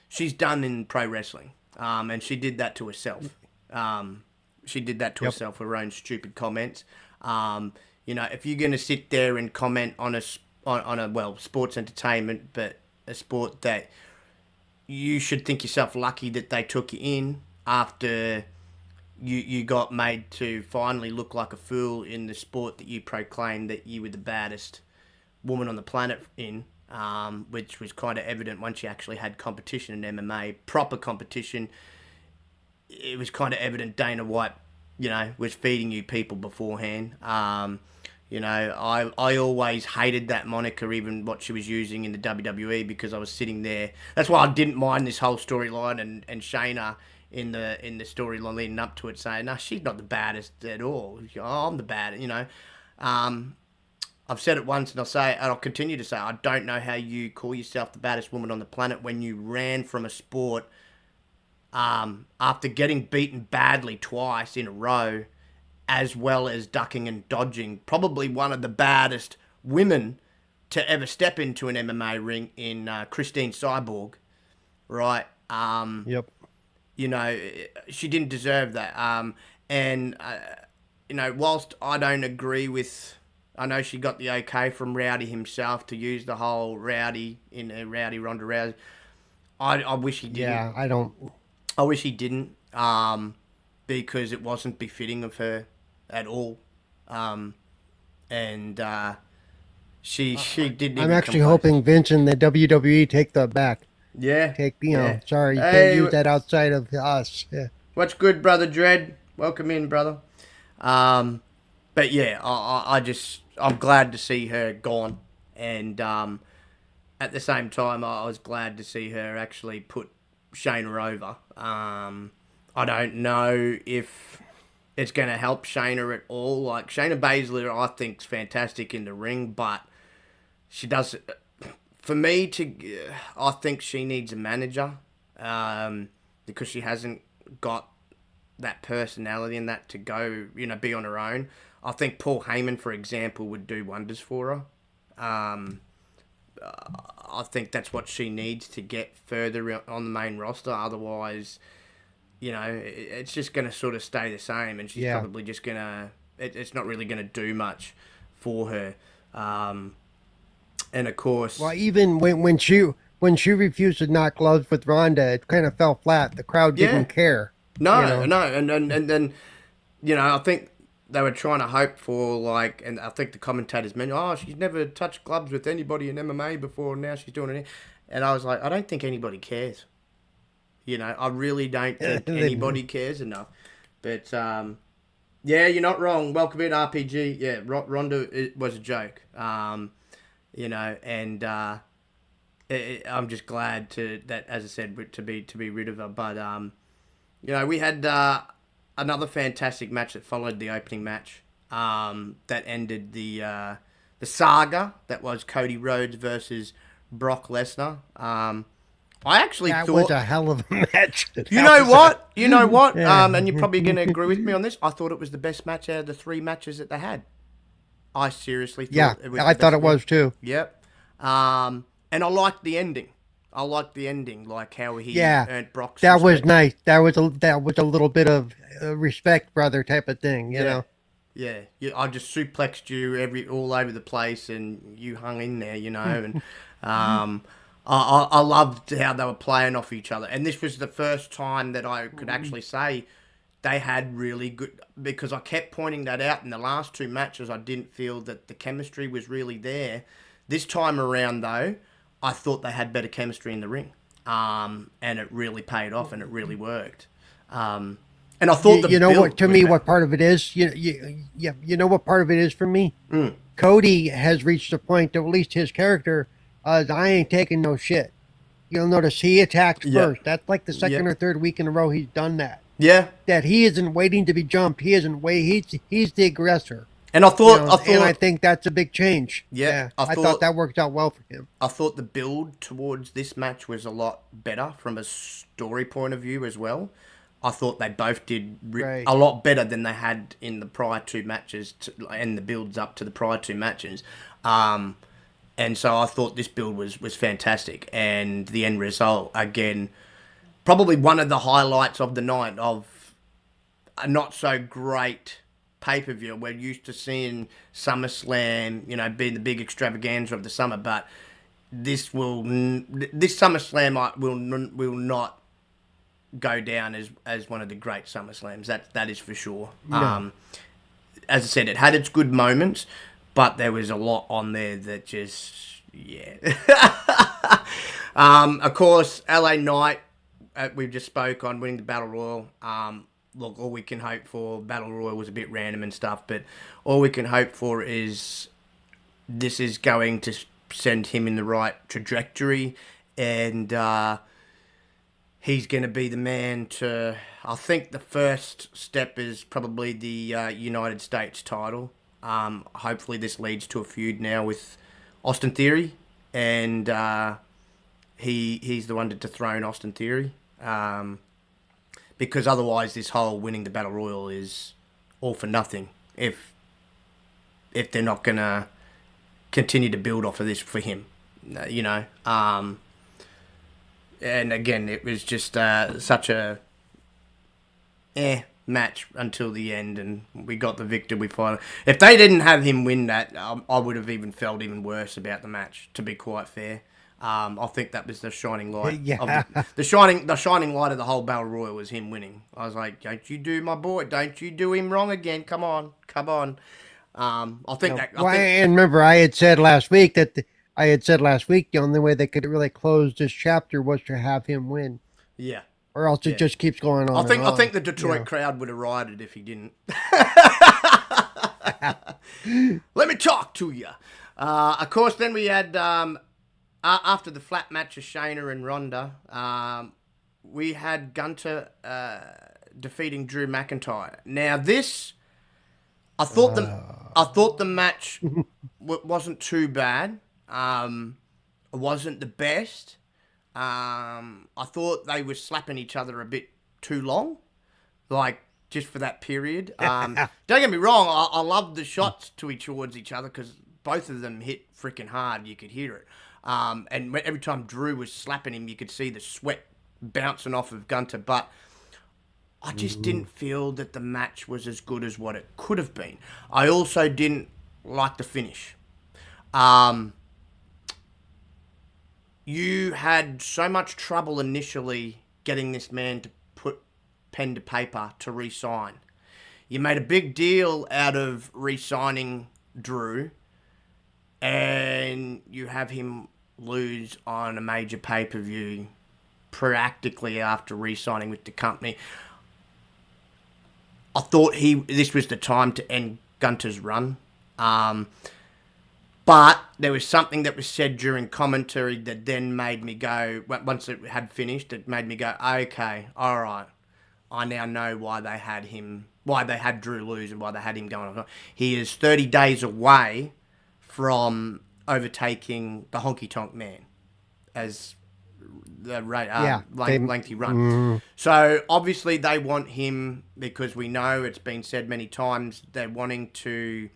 She's done in pro wrestling, and she did that to herself. She did that to herself, her own stupid comments. If you're going to sit there and comment on sports entertainment, but a sport that you should think yourself lucky that they took you in after you got made to finally look like a fool in the sport that you proclaimed that you were the baddest woman on the planet in, which was kind of evident once you actually had competition in MMA, proper competition. It was kind of evident Dana White, was feeding you people beforehand. I always hated that moniker, even what she was using in the WWE, because I was sitting there. That's why I didn't mind this whole storyline and Shayna in the storyline leading up to it saying, no, she's not the baddest at all. I'm the baddest, I've said it once and I'll continue to say, I don't know how you call yourself the baddest woman on the planet when you ran from a sport after getting beaten badly twice in a row, as well as ducking and dodging probably one of the baddest women to ever step into an MMA ring in Christine Cyborg, right? Yep. She didn't deserve that. Whilst I don't agree with, I know she got the okay from Rowdy himself to use the whole Rowdy in a Rowdy Ronda Rousey. I wish he didn't. Yeah, I don't. I wish he didn't, because it wasn't befitting of her at all. She didn't. I'm actually hoping Vince and the WWE take that back. Yeah. Sorry, you can't use that outside of us. Yeah. What's good, brother Dredd? Welcome in, brother. But yeah, I'm glad to see her gone, and at the same time, I was glad to see her actually put Shayna over. I don't know if it's going to help Shayna at all. Like, Shayna Baszler, I think, is fantastic in the ring, but she does. For me, I think she needs a manager, because she hasn't got that personality and that to go, be on her own. I think Paul Heyman, for example, would do wonders for her. I think that's what she needs to get further on the main roster. Otherwise, it's just going to sort of stay the same, and she's probably just going to... It's not really going to do much for her. And of course... Well, even when she refused to knock gloves with Ronda, it kind of fell flat. The crowd didn't care. No. And then, I think they were trying to hope for, and I think the commentators mentioned, she's never touched gloves with anybody in MMA before, and now she's doing it. And I was like, I don't think anybody cares. I really don't think anybody cares enough. But, you're not wrong. Welcome in, RPG. Yeah, Ronda, it was a joke. I'm just glad that, as I said, to be rid of her. But, we had another fantastic match that followed the opening match, that ended the saga that was Cody Rhodes versus Brock Lesnar. I actually thought... That was a hell of a match. You know what? Yeah. And you're probably going to agree with me on this. I thought it was the best match out of the 3 matches that they had. I seriously thought it was I thought it was too. Yep. And I liked the ending. Like how he earned Brock's That was respect. nice. That was a little bit of respect, brother, type of thing, you know? Yeah, I just suplexed you all over the place, and you hung in there, and I loved how they were playing off each other. And this was the first time that I could actually say they had really good, because I kept pointing that out in the last 2 matches. I didn't feel that the chemistry was really there. This time around, though, I thought they had better chemistry in the ring, and it really paid off, and it really worked. And I thought what part of it is? You know what part of it is for me? Cody has reached a point, at least his character, I ain't taking no shit. You'll notice he attacked first. That's like the second or third week in a row he's done that. Yeah. That he isn't waiting to be jumped. He isn't he's the aggressor. And I think that's a big change. Yeah. I thought that worked out well for him. I thought the build towards this match was a lot better from a story point of view as well. I thought they both did Right. a lot better than they had in the prior two matches and the builds up to the prior two matches. And so I thought this build was fantastic. And the end result, again, probably one of the highlights of the night of a not so great pay-per-view. We're used to seeing SummerSlam, being the big extravaganza of the summer, but this SummerSlam will not go down as one of the great SummerSlams. That is for sure. No. As I said, it had its good moments, but there was a lot on there that just, yeah. Of course, LA Knight, we've just spoke on winning the Battle Royal. Look, all we can hope for, Battle Royal was a bit random and stuff, but all we can hope for is this is going to send him in the right trajectory, and he's going to be the man to... I think the first step is probably the United States title. Hopefully this leads to a feud now with Austin Theory, and he's the one to dethrone Austin Theory. Because otherwise this whole winning the Battle Royal is all for nothing if they're not going to continue to build off of this for him, and again, it was just such a match until the end, and we got the victor. We finally... If they didn't have him win that, I would have even felt even worse about the match, to be quite fair. I think that was the shining light. Yeah. The shining light of the whole Battle Royal was him winning. I was like, don't you do my boy, don't you do him wrong again. Come on. And remember, I had said last week the only way they could really close this chapter was to have him win. Yeah. Or else it just keeps going on. I think the Detroit crowd would have rioted if he didn't. Let me talk to you. Of course, then we had after the flat match of Shayna and Ronda, we had Gunter defeating Drew McIntyre. Now this, I thought the match wasn't too bad. It wasn't the best. I thought they were slapping each other a bit too long, like just for that period. Don't get me wrong, I loved the shots towards each other because both of them hit freaking hard. You could hear it. And every time Drew was slapping him, you could see the sweat bouncing off of Gunter. But I just didn't feel that the match was as good as what it could have been. I also didn't like the finish. You had so much trouble initially getting this man to put pen to paper to re-sign. You made a big deal out of re-signing Drew, and you have him lose on a major pay-per-view practically after re-signing with the company. I thought this was the time to end Gunter's run. But there was something that was said during commentary that then made me go, once it had finished, it made me go, okay, all right. I now know why they had Drew lose and why they had him going on. He is 30 days away from overtaking the Honky Tonk Man as the lengthy run. So obviously they want him because we know it's been said many times they're wanting to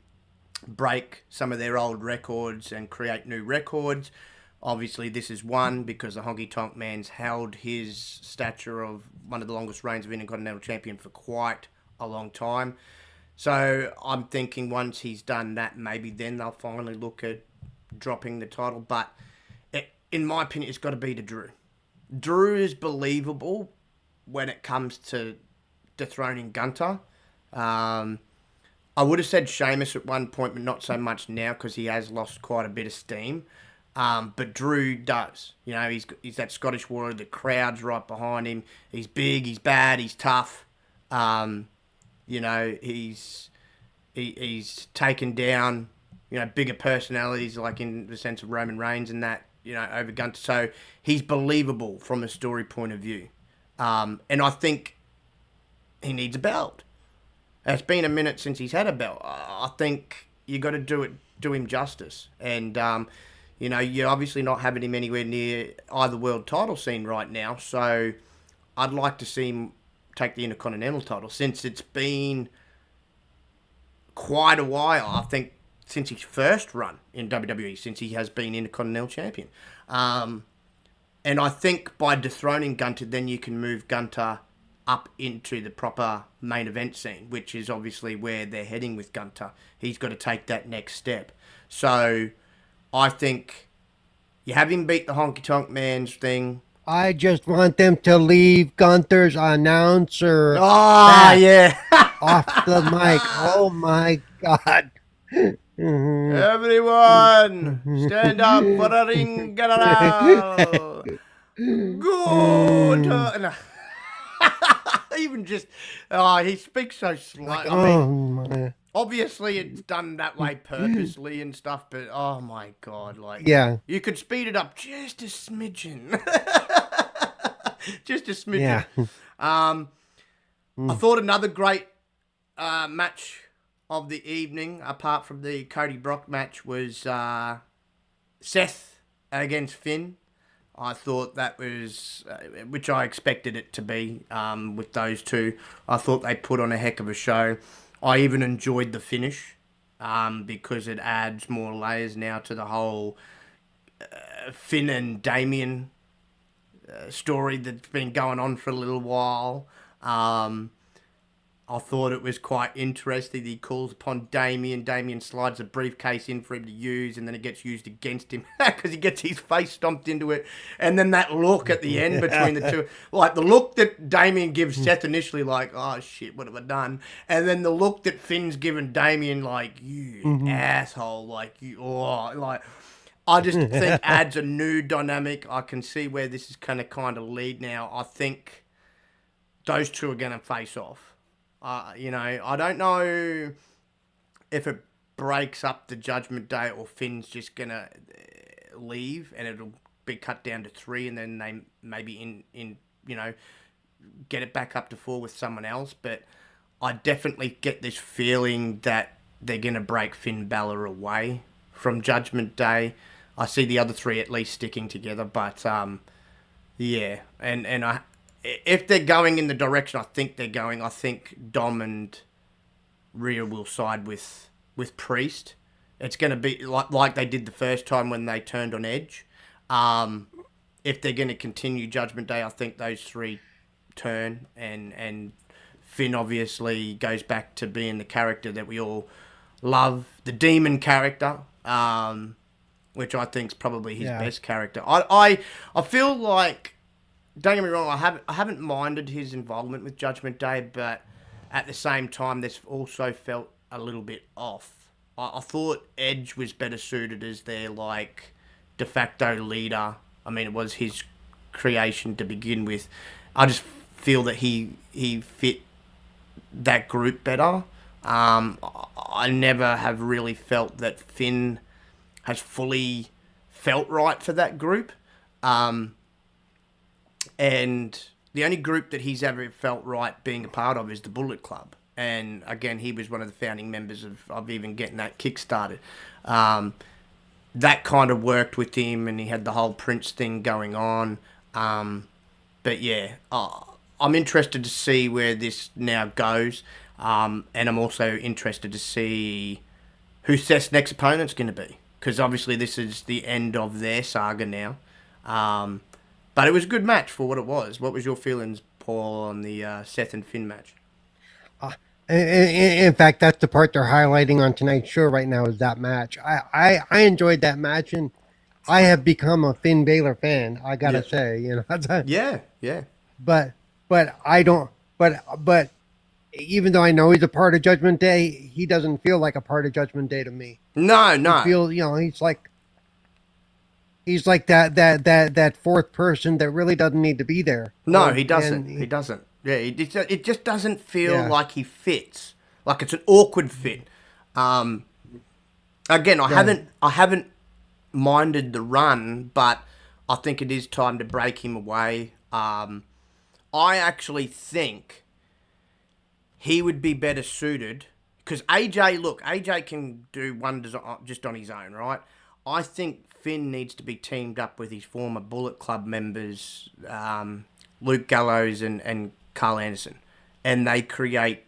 break some of their old records and create new records. Obviously this is one because the Honky Tonk Man's held his stature of one of the longest reigns of Intercontinental Champion for quite a long time. So I'm thinking once he's done that, maybe then they'll finally look at dropping the title. But in my opinion, it's got to be to Drew. Drew is believable when it comes to dethroning Gunter. I would have said Sheamus at one point, but not so much now because he has lost quite a bit of steam. But Drew does. He's that Scottish warrior. The crowd's right behind him. He's big, he's bad, he's tough. He's taken down, bigger personalities like in the sense of Roman Reigns and that, over Gunter. So he's believable from a story point of view. And I think he needs a belt. It's been a minute since he's had a belt. I think you got to do him justice. And, you're obviously not having him anywhere near either world title scene right now. So I'd like to see him take the Intercontinental title since it's been quite a while. I think since his first run in WWE, since he has been Intercontinental Champion. And I think by dethroning Gunter, then you can move Gunter up into the proper main event scene, which is obviously where they're heading with Gunter. He's got to take that next step. So I think you have him beat the Honky Tonk Man's thing. I just want them to leave Gunther's announcer Yeah. off the mic. Oh my God. Everyone, stand up for the ring general. Go to... No. Even just... he speaks so slow. I mean, obviously it's done that way purposely and stuff, but oh my God, like... Yeah. You could speed it up just a smidgen. Just a smidgen. Yeah. I thought another great match of the evening, apart from the Cody Brock match, was Seth against Finn. I thought that was, which I expected it to be with those two. I thought they put on a heck of a show. I even enjoyed the finish because it adds more layers now to the whole Finn and Damien story that's been going on for a little while. I thought it was quite interesting. He calls upon Damien. Damien slides a briefcase in for him to use, and then it gets used against him because he gets his face stomped into it. And then that look at the end between the two, like the look that Damien gives Seth initially, like, oh shit, what have I done? And then the look that Finn's given Damien, like, you asshole, like, you, oh, like, I just think adds a new dynamic. I can see where this is going to kind of lead now. I think those two are going to face off. I don't know if it breaks up the Judgment Day or Finn's just going to leave and it'll be cut down to 3 and then they maybe get it back up to 4 with someone else. But I definitely get this feeling that they're going to break Finn Balor away from Judgment Day. I see the other 3 at least sticking together, but yeah, and if they're going in the direction I think they're going, I think Dom and Rhea will side with Priest. It's going to be like they did the first time when they turned on Edge. If they're going to continue Judgment Day, I think those 3 turn, and Finn obviously goes back to being the character that we all love, the demon character, which I think is probably his best character. I feel like, don't get me wrong, I haven't minded his involvement with Judgment Day, but at the same time, this also felt a little bit off. I thought Edge was better suited as their, like, de facto leader. I mean, it was his creation to begin with. I just feel that he fit that group better. I never have really felt that Finn has fully felt right for that group. And the only group that he's ever felt right being a part of is the Bullet Club. And again, he was one of the founding members of even getting that kick-started. That kind of worked with him, and he had the whole Prince thing going on. But yeah, I'm interested to see where this now goes. And I'm also interested to see who Seth's next opponent's going to be. Because obviously this is the end of their saga now. But it was a good match for what it was. What was your feelings, Paul, on the Seth and Finn match? In fact, that's the part they're highlighting on tonight's show right now is that match. I enjoyed that match, and I have become a Finn Balor fan. I gotta say, Yeah. But I don't. But even though I know he's a part of Judgment Day, he doesn't feel like a part of Judgment Day to me. No. He feels, he's like that fourth person that really doesn't need to be there. No, he doesn't. He doesn't. Yeah, it just doesn't feel like he fits. Like it's an awkward fit. Again, I haven't minded the run, but I think it is time to break him away. I actually think he would be better suited because AJ can do wonders just on his own, right? I think Finn needs to be teamed up with his former Bullet Club members, Luke Gallows and Carl Anderson. and they create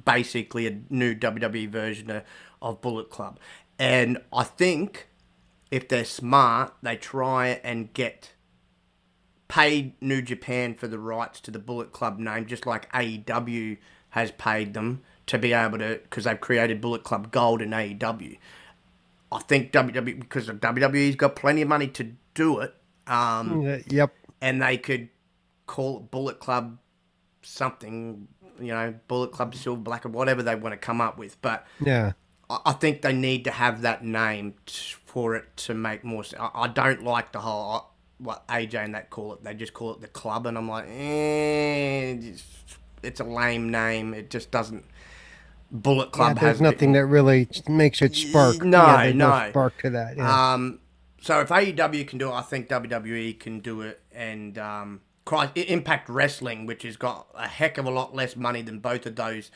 basically a new WWE version of Bullet Club. And I think if they're smart, they try and get paid New Japan for the rights to the Bullet Club name, just like AEW has paid them to be able to, because they've created Bullet Club Gold in AEW. I think WWE, because WWE's got plenty of money to do it, Yep. and they could call it Bullet Club something, Bullet Club Silver, Black, or whatever they want to come up with. But Yeah. I think they need to have that name for it to make more sense. I don't like the whole, what AJ and that call it. They just call it the club, and I'm like, it's a lame name. It just doesn't. Bullet Club There's has nothing that really makes it spark. No, there's no spark to that. Yeah. So if AEW can do it, I think WWE can do it. And Impact Wrestling, which has got a heck of a lot less money than both of those,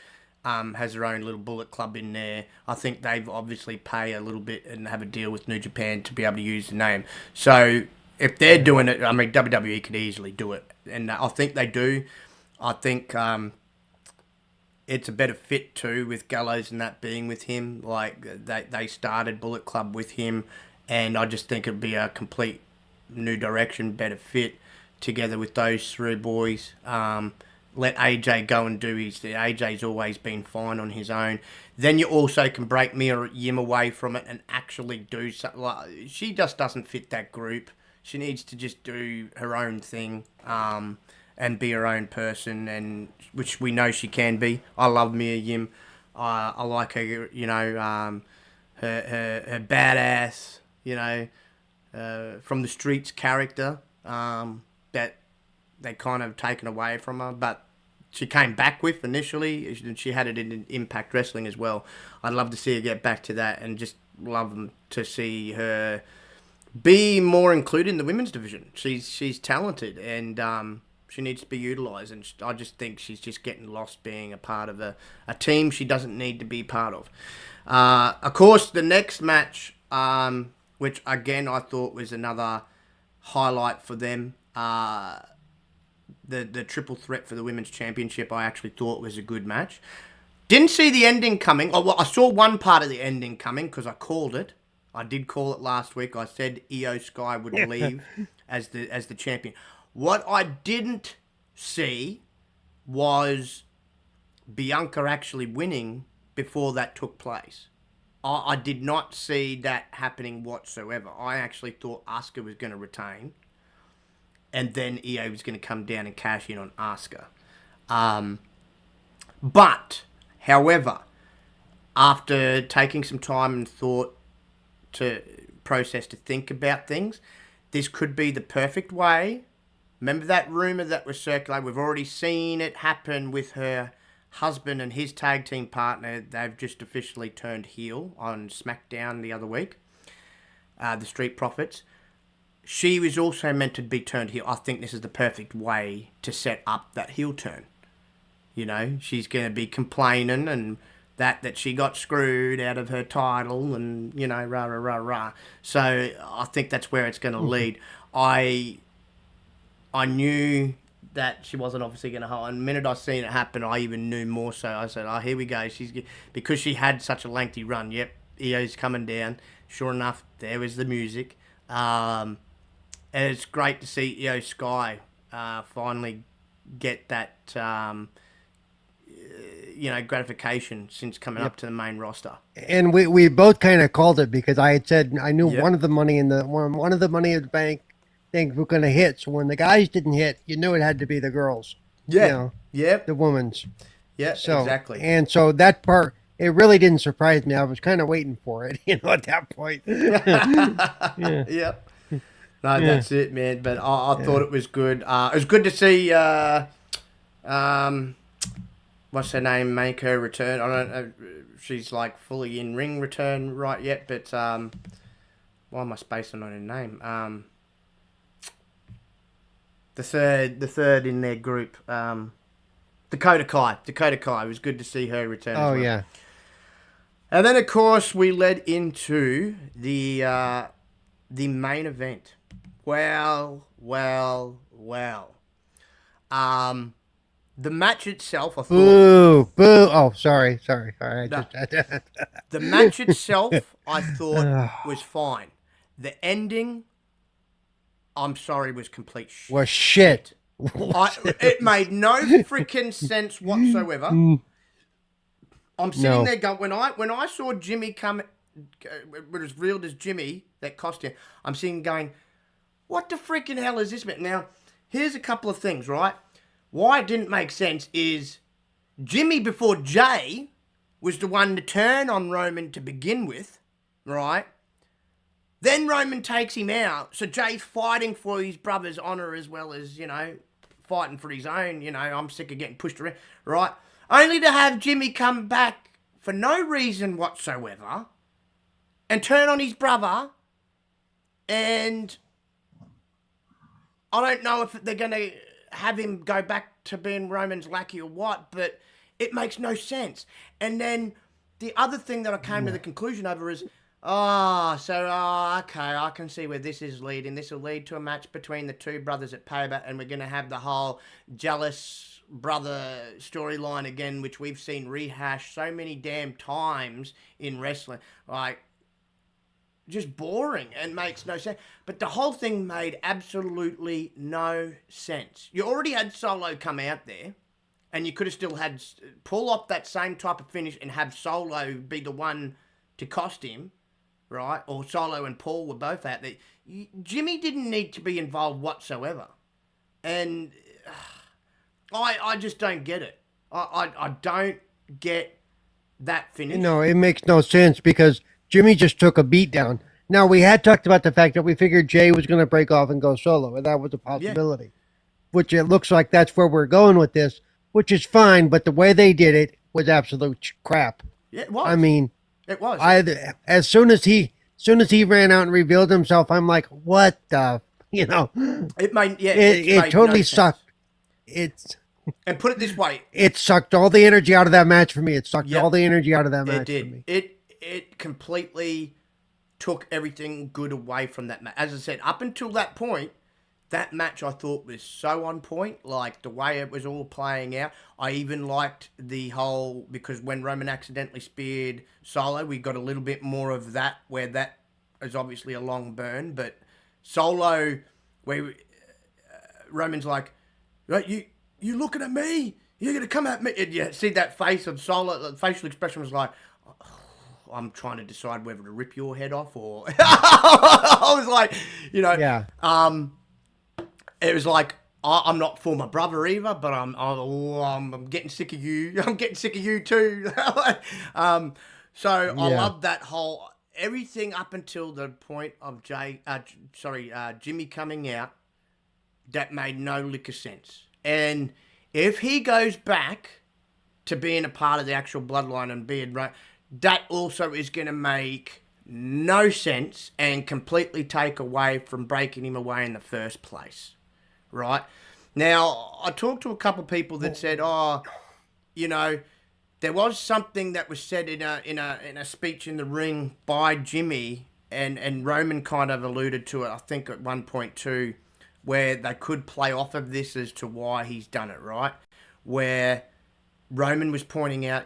has their own little Bullet Club in there. I think they've obviously pay a little bit and have a deal with New Japan to be able to use the name. So if they're doing it, I mean, WWE could easily do it. And I think they do. I think it's a better fit too with Gallows and that being with him. Like they started Bullet Club with him, and I just think it'd be a complete new direction, better fit together with those three boys. Let AJ go and do his thing. AJ's always been fine on his own. Then you also can break Mia Yim away from it and actually do something. Like, she just doesn't fit that group. She needs to just do her own thing. And be her own person, and which we know she can be. I love Mia Yim. I like her, her badass, from the streets character that they kind of taken away from her, but she came back with initially. She had it in Impact Wrestling as well. I'd love to see her get back to that, and just love to see her be more included in the women's division. She's talented, and she needs to be utilised, and I just think she's just getting lost being a part of a team she doesn't need to be part of. Of course, the next match, which again I thought was another highlight for them, the triple threat for the Women's Championship, I actually thought was a good match. Didn't see the ending coming. Oh, well, I saw one part of the ending coming because I called it. I did call it last week. I said Io Sky would leave as the champion. What I didn't see was Bianca actually winning before that took place. I did not see that happening whatsoever. I actually thought Asuka was going to retain, and then Io was going to come down and cash in on Asuka. But, however, after taking some time and thought to process, to think about things, this could be the perfect way. Remember that rumour that was circulating? We've already seen it happen with her husband and his tag team partner. They've just officially turned heel on SmackDown the other week. The Street Profits. She was also meant to be turned heel. I think this is the perfect way to set up that heel turn. She's going to be complaining and that she got screwed out of her title and, rah, rah, rah, rah. So I think that's where it's going to lead. I knew that she wasn't obviously going to hold. And the minute I seen it happen, I even knew more so. I said, here we go. Because she had such a lengthy run. Yep, Io's coming down. Sure enough, there was the music. And it's great to see Io Sky finally get that, gratification since coming up to the main roster. And we both kind of called it because I had said I knew one of the money in the bank things were going to hit. So when the guys didn't hit, you knew it had to be the girls. Yeah. Yep. The women's. Yeah, exactly. And so that part, it really didn't surprise me. I was kind of waiting for it, at that point. Yeah. Yep. No, that's it, man. But I thought it was good. It was good to see, what's her name, make her return. I don't know if she's like fully in ring return right yet, but why am I spacing on her name? The third in their group, Dakota Kai. It was good to see her return. Oh, yeah. And then, of course, we led into the main event. Well. The match itself, I thought. Boo, boo. Oh, sorry. All right, No, just the match itself, I thought was fine. The ending, I'm sorry, was complete was shit. It made no freaking sense whatsoever. I'm sitting No. there going, when I saw Jimmy come, it was reeled as Jimmy that cost him. I'm sitting going, what the freaking hell is this? Now, here's a couple of things, right? Why it didn't make sense is Jimmy before Jay was the one to turn on Roman to begin with, right? Then Roman takes him out, so Jay's fighting for his brother's honour as well as, fighting for his own, I'm sick of getting pushed around, right? Only to have Jimmy come back for no reason whatsoever and turn on his brother, and I don't know if they're going to have him go back to being Roman's lackey or what, but it makes no sense. And then the other thing that I came to the conclusion over is, okay, I can see where this is leading. This will lead to a match between the two brothers at Payback, and we're going to have the whole jealous brother storyline again, which we've seen rehashed so many damn times in wrestling. Like, just boring and makes no sense. But the whole thing made absolutely no sense. You already had Solo come out there, and you could have still had pull off that same type of finish and have Solo be the one to cost him, right? Or Solo and Paul were both out there. Jimmy didn't need to be involved whatsoever. And I just don't get it. I don't get that finish. No, it makes no sense because Jimmy just took a beat down. Now, we had talked about the fact that we figured Jay was going to break off and go solo, and that was a possibility. Which it looks like that's where we're going with this, which is fine, but the way they did it was absolute crap. Yeah, it was. I mean, it was. As soon as he ran out and revealed himself, I'm like, what the, It made, it totally sucked. And put it this way, it sucked all the energy out of that match for me. It sucked all the energy out of that match for me. It completely took everything good away from that match. As I said, up until that point, that match I thought was so on point, like the way it was all playing out. I even liked the whole, because when Roman accidentally speared Solo, we got a little bit more of that, where that is obviously a long burn, but Solo, where Roman's like, you looking at me? You're going to come at me? And you see that face of Solo, the facial expression was like, I'm trying to decide whether to rip your head off or... I was like, Yeah. It was like, I'm not for my brother either, but I'm getting sick of you. I'm getting sick of you too. I love that whole... Everything up until the point of Jimmy coming out, that made no lick of sense. And if he goes back to being a part of the actual bloodline and being right, that also is going to make no sense and completely take away from breaking him away in the first place, right? Now, I talked to a couple of people that said, there was something that was said in a speech in the ring by Jimmy, and Roman kind of alluded to it, I think, at one point too, where they could play off of this as to why he's done it, right? Where Roman was pointing out,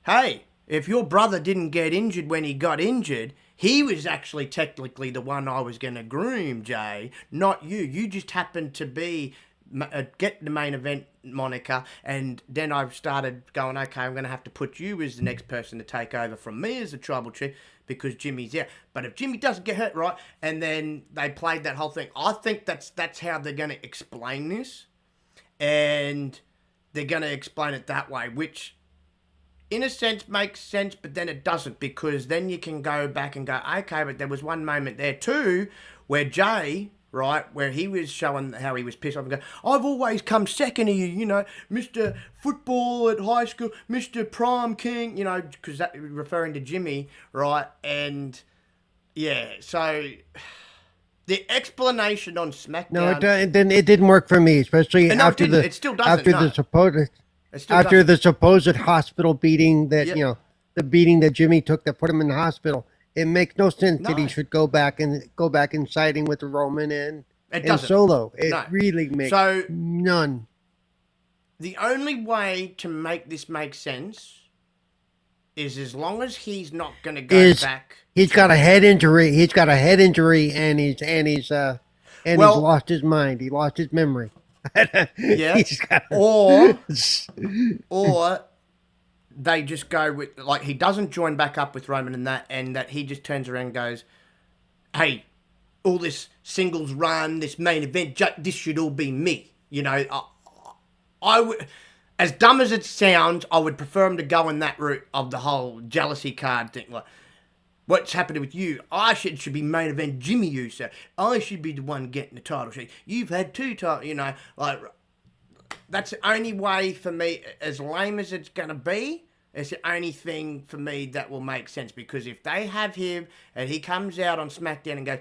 hey, if your brother didn't get injured when he got injured, he was actually technically the one I was going to groom, Jay, not you. You just happened to get the main event moniker, and then I started going, okay, I'm going to have to put you as the next person to take over from me as the tribal chief because Jimmy's out. But if Jimmy doesn't get hurt, right, and then they played that whole thing, I think that's how they're going to explain this, and they're going to explain it that way, which in a sense makes sense, but then it doesn't, because then you can go back and go, okay, but there was one moment there too where Jay, right, where he was showing how he was pissed off and go, I've always come second to you, Mr. Football at high school, Mr. Prom King, because that referring to Jimmy, right, and yeah, so the explanation on SmackDown... No, it didn't work for me, especially after it still doesn't, the supposed hospital beating that, the beating that Jimmy took that put him in the hospital. It makes no sense that he should go back and siding with Roman and Solo. It really makes none. the only way to make this make sense is as long as he's not going to go back. He's got a head injury. He's got a head injury, and he's lost his mind. He lost his memory. Yeah. Or they just go with, like, he doesn't join back up with Roman and that he just turns around and goes, hey, all this singles run, this main event, this should all be me. You know, I would, as dumb as it sounds, I would prefer him to go in that route of the whole jealousy card thing. Like, what's happening with you? I should be main event Jimmy Uso. I should be the one getting the title. You've had 2 titles, you know, like, that's the only way for me, as lame as it's going to be, it's the only thing for me that will make sense. Because if they have him and he comes out on SmackDown and goes,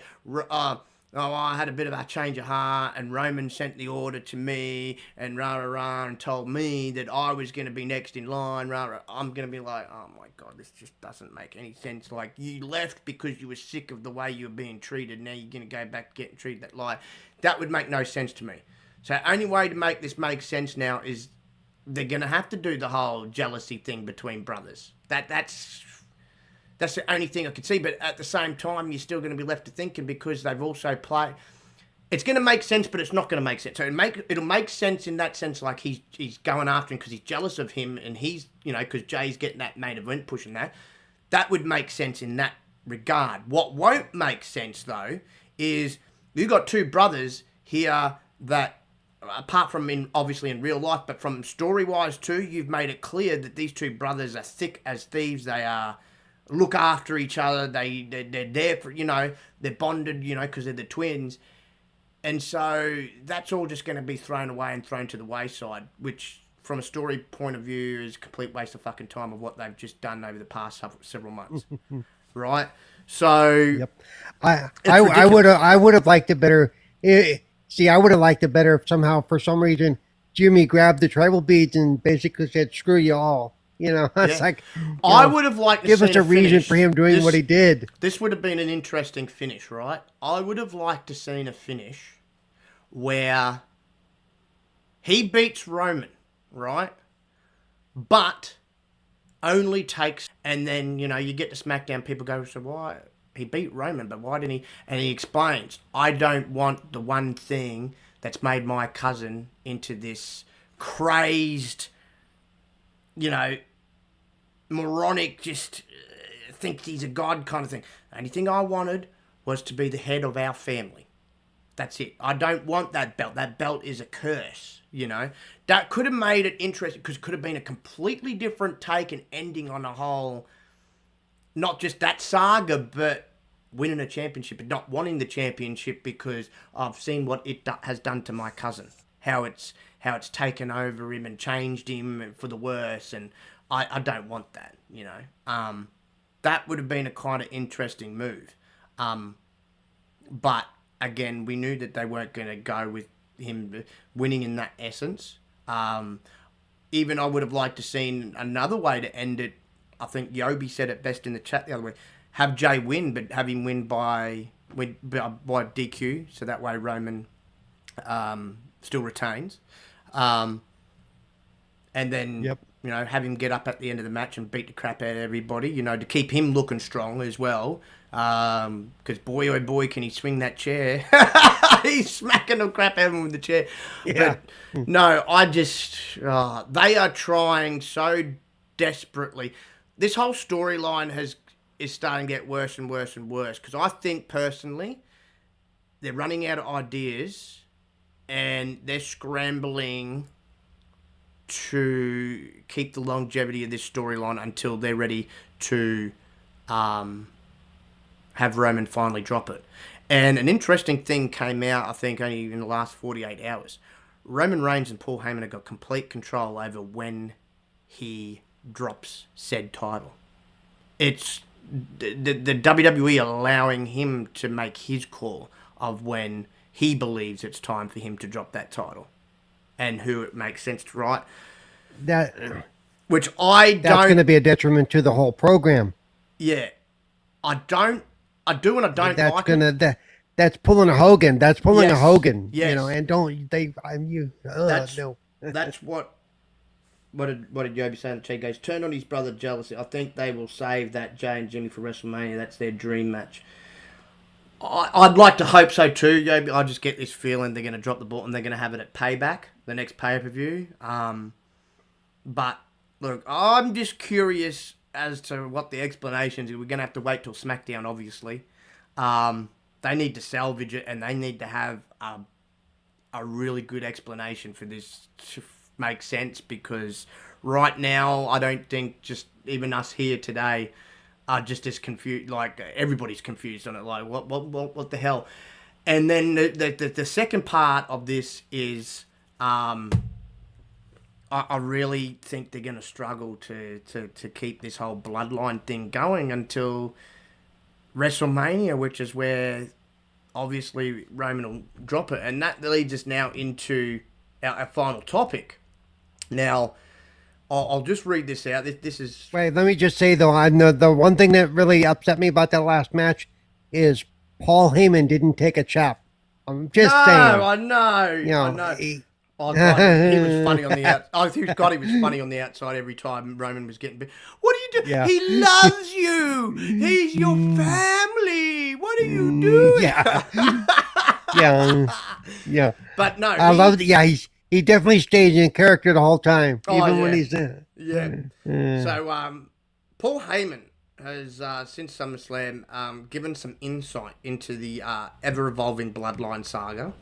I had a bit of a change of heart and Roman sent the order to me and and told me that I was going to be next in line, I'm going to be like, oh my God, this just doesn't make any sense. Like, you left because you were sick of the way you were being treated. Now you're going to go back getting treated that lie. That would make no sense to me. So the only way to make this make sense now is they're going to have to do the whole jealousy thing between brothers. That's the only thing I could see. But at the same time, you're still going to be left to thinking because they've also played. It's going to make sense, but it's not going to make sense. So it'll make sense in that sense, like he's going after him because he's jealous of him and he's, you know, because Jay's getting that main event pushing that. That would make sense in that regard. What won't make sense, though, is you've got 2 brothers here that, apart from obviously in real life, but from story-wise too, you've made it clear that these 2 brothers are thick as thieves. They are look after each other. They're there for, you know, they're bonded, you know, because they're the twins. And so that's all just going to be thrown away and thrown to the wayside, which from a story point of view is a complete waste of fucking time of what they've just done over the past several months. Right? So... Yep. I would have liked it better... I would have liked it better if somehow, for some reason, Jimmy grabbed the tribal beads and basically said, screw you all. You know, it's like... I would have liked to give us a reason finish. For him doing what he did. This would have been an interesting finish, right? I would have liked to seen a finish where he beats Roman, right? But only takes... And then, you know, you get to SmackDown, people go, so why... He beat Roman, but why didn't he? And he explains, I don't want the one thing that's made my cousin into this crazed, you know, moronic, just thinks he's a god kind of thing. The only thing I wanted was to be the head of our family. That's it. I don't want that belt. That belt is a curse, you know. That could have made it interesting because it could have been a completely different take and ending on a whole... Not just that saga, but winning a championship and not wanting the championship because I've seen what it has done to my cousin. How it's taken over him and changed him for the worse, and I don't want that, you know. That would have been a kind of interesting move. But again, we knew that they weren't going to go with him winning in that essence. Even I would have liked to seen another way to end it. I think Yobi said it best in the chat the other way. Have Jay win, but have him win by DQ, so that way Roman still retains. And then, you know, have him get up at the end of the match and beat the crap out of everybody, you know, to keep him looking strong as well. Because boy, oh boy, can he swing that chair. He's smacking the crap out of him with the chair. Yeah. But no, I just... they are trying so desperately... This whole storyline is starting to get worse and worse and worse because I think personally they're running out of ideas and they're scrambling to keep the longevity of this storyline until they're ready to have Roman finally drop it. And an interesting thing came out, I think, only in the last 48 hours. Roman Reigns and Paul Heyman have got complete control over when he drops said title. It's the WWE allowing him to make his call of when he believes it's time for him to drop that title and who it makes sense to, right? That's going to be a detriment to the whole program. Yeah. I do and I don't like it. That's pulling a Hogan. That's pulling a Hogan. Yes. You know, and don't they? No. That's what what did Yobi say in the chat? He goes, turn on his brother jealousy. I think they will save that Jay and Jimmy for WrestleMania. That's their dream match. I'd like to hope so too, Yobi. I just get this feeling they're going to drop the ball and they're going to have it at Payback, the next pay-per-view. But look, I'm just curious as to what the explanations are. We're going to have to wait till SmackDown, obviously. They need to salvage it, and they need to have a really good explanation for this to make sense, because right now I don't think just even us here today are just as confused. Like, everybody's confused on it. Like, what the hell? And then the second part of this is I really think they're going to struggle to keep this whole bloodline thing going until WrestleMania, which is where obviously Roman will drop it. And that leads us now into our final topic. Now, I'll just read this out. This is... Wait, let me just say, though, I know the one thing that really upset me about that last match is Paul Heyman didn't take a chop. I'm just saying. I know. You know, I know. Oh, God, he was funny on the outside. Oh, God, he was funny on the outside every time Roman was getting bit. What are you doing? Yeah. He loves you. He's your family. What are you doing? Yeah. But no. I love it. Yeah, he definitely stays in character the whole time, even when he's in. So, Paul Heyman has, since SummerSlam, given some insight into the ever-evolving Bloodline saga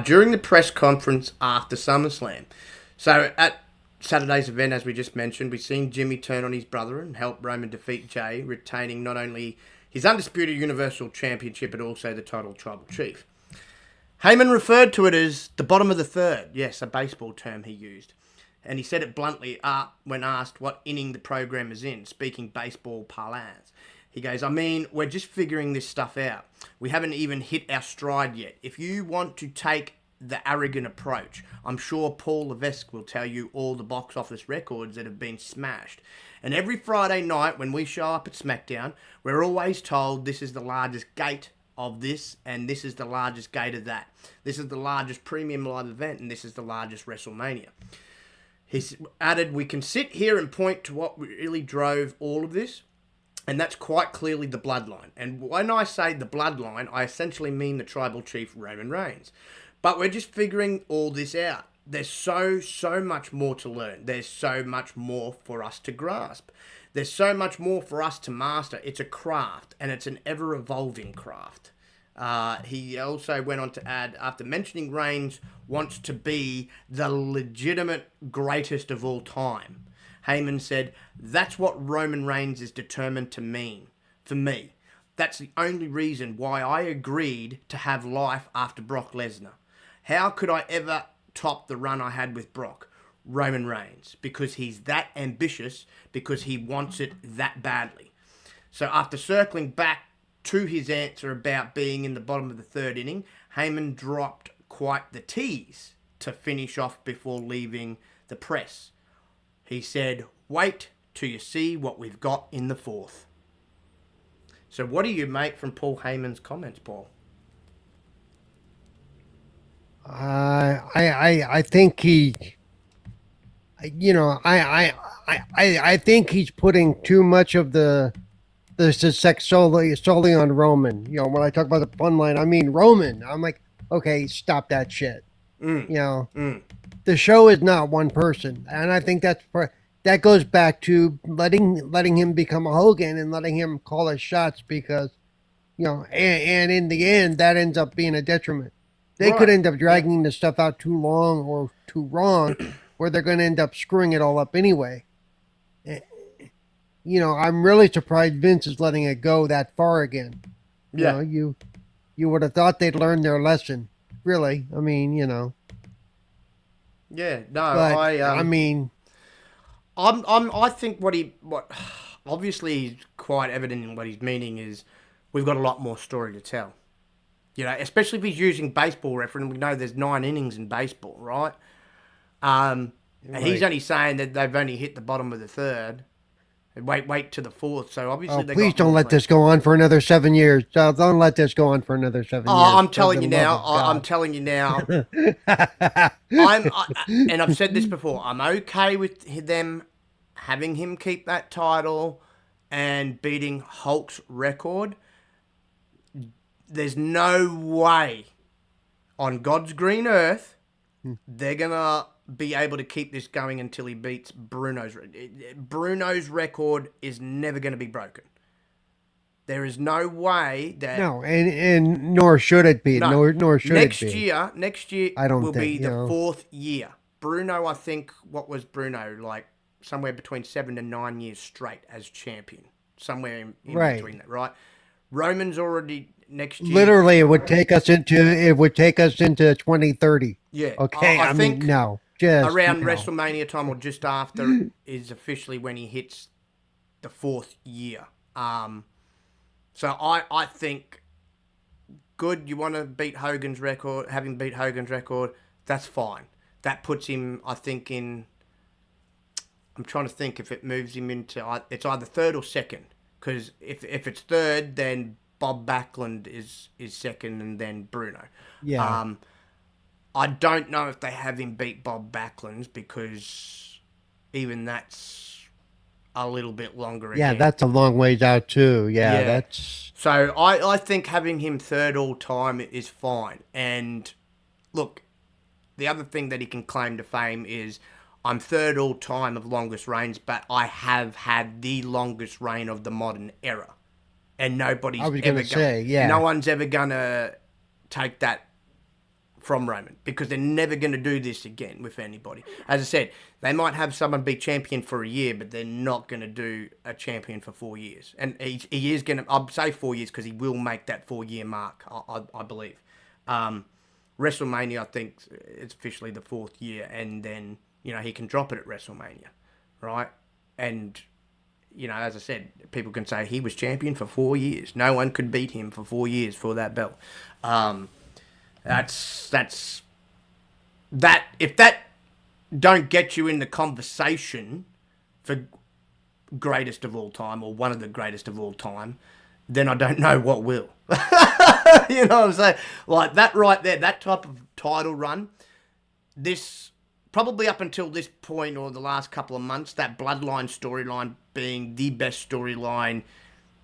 during the press conference after SummerSlam. So, at Saturday's event, as we just mentioned, we've seen Jimmy turn on his brother and help Roman defeat Jay, retaining not only his undisputed Universal Championship, but also the title Tribal Chief. Heyman referred to it as the bottom of the third. Yes, a baseball term he used. And he said it bluntly when asked what inning the program is in, speaking baseball parlance. He goes, I mean, we're just figuring this stuff out. We haven't even hit our stride yet. If you want to take the arrogant approach, I'm sure Paul Levesque will tell you all the box office records that have been smashed. And every Friday night when we show up at SmackDown, we're always told this is the largest gate of this, and this is the largest gate of that. This is the largest premium live event, and this is the largest WrestleMania. He's added, we can sit here and point to what really drove all of this, and that's quite clearly the bloodline. And when I say the bloodline, I essentially mean the Tribal Chief Roman Reigns. But we're just figuring all this out. There's so much more to learn. There's so much more for us to grasp. There's so much more for us to master. It's a craft, and it's an ever-evolving craft. He also went on to add, after mentioning Reigns wants to be the legitimate greatest of all time, Heyman said, that's what Roman Reigns is determined to mean. For me, that's the only reason why I agreed to have life after Brock Lesnar. How could I ever top the run I had with Brock? Roman Reigns, because he's that ambitious, because he wants it that badly. So after circling back to his answer about being in the bottom of the third inning, Heyman dropped quite the tease to finish off before leaving the press. He said, wait till you see what we've got in the fourth. So what do you make from Paul Heyman's comments, Paul? I think he, I think he's putting too much of the sex solely on Roman. When I talk about the fun line, I mean Roman. I'm like, okay, stop that shit. The show is not one person, and I think that goes back to letting him become a Hogan and letting him call his shots, because and in the end that ends up being a detriment. They could end up dragging the stuff out too long or too wrong, where they're going to end up screwing it all up anyway. I'm really surprised Vince is letting it go that far again. Yeah. You would have thought they'd learned their lesson. Really, I mean, Yeah, no, but, I think what obviously is quite evident in what he's meaning is we've got a lot more story to tell. Especially if he's using baseball reference. We know there's 9 innings in baseball, right? And he's only saying that they've only hit the bottom of the third. Wait to the fourth. So obviously Oh, they please got don't more let planned. this go on for another 7 years. Don't let this go on for another seven Oh, years. I'm For telling the you love now. of I'm God. telling you now. And I've said this before. I'm okay with them having him keep that title and beating Hulk's record. There's no way on God's green earth they're gonna be able to keep this going until he beats Bruno's. Bruno's record is never going to be broken. There is no way that No, and nor should it be. no. Nor should it be. Next year I don't will think, be the fourth year. Bruno, I think, what was Bruno like? Somewhere between 7 to 9 years straight as champion. Somewhere in right. between that, right? Roman's already next year. Literally, it would take us into 2030. Yeah, Okay, I I mean, think no, just around no. WrestleMania time or just after is officially when he hits the fourth year. So I think good. You want to beat Hogan's record, having beat Hogan's record, that's fine. That puts him, I think, in. I'm trying to think if it moves him into. It's either third or second. Because if it's third, then Bob Backlund is second, and then Bruno. Yeah, Um, I don't know if they have him beat Bob Backlund's because even that's a little bit longer yeah, again. that's a long ways out too. Yeah, Yeah. that's So I think having him third all time is fine. And look, the other thing that he can claim to fame is I'm third all time of longest reigns, but I have had the longest reign of the modern era. And I was gonna say. no Yeah, one's ever gonna take that from Roman because they're never going to do this again with anybody. As I said, they might have someone be champion for a year, but they're not going to do a champion for 4 years. And he is going to, I'll say 4 years because he will make that 4 year mark, I believe. WrestleMania, I think it's officially the fourth year, and then, he can drop it at WrestleMania, right? And, as I said, people can say he was champion for 4 years. No one could beat him for 4 years for that belt. That's that. If that don't get you in the conversation for greatest of all time or one of the greatest of all time, then I don't know what will. You know what I'm saying? Like that right there, that type of title run. This probably up until this point or the last couple of months, that bloodline storyline being the best storyline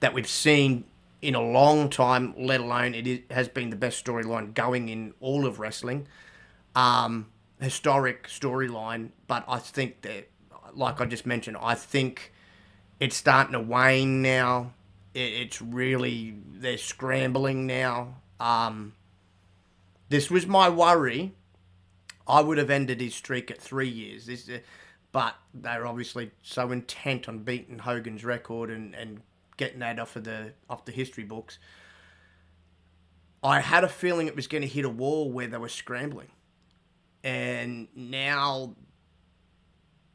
that we've seen in a long time, let alone has been the best storyline going in all of wrestling. Historic storyline, but I think that, like I just mentioned, I think it's starting to wane now. It's really, they're scrambling now. This was my worry. I would have ended his streak at 3 years. But they're obviously so intent on beating Hogan's record and getting that off the history books. I had a feeling it was going to hit a wall where they were scrambling. And now,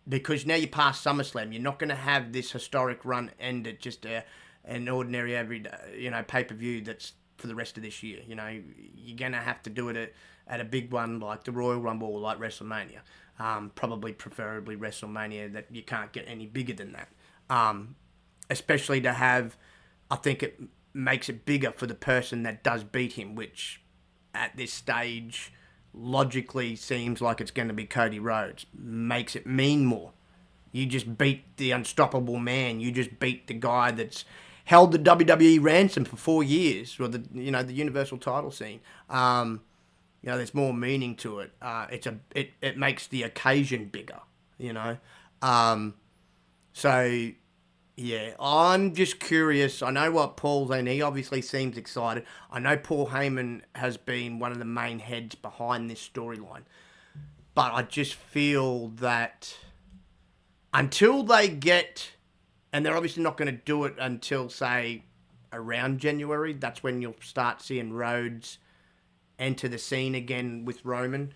because now you're past SummerSlam, you're not going to have this historic run end at just an ordinary everyday, pay-per-view that's for the rest of this year. You're going to have to do it at a big one like the Royal Rumble or like WrestleMania. Preferably WrestleMania, that you can't get any bigger than that. Especially to have, I think it makes it bigger for the person that does beat him, which at this stage logically seems like it's going to be Cody Rhodes. Makes it mean more. You just beat the unstoppable man. You just beat the guy that's held the WWE ransom for 4 years, or the Universal title scene. There's more meaning to it. It makes the occasion bigger. So yeah, I'm just curious. I know what Paul's in. He obviously seems excited. I know Paul Heyman has been one of the main heads behind this storyline. But I just feel that until they get, and they're obviously not going to do it until, say, around January. That's when you'll start seeing Rhodes enter the scene again with Roman.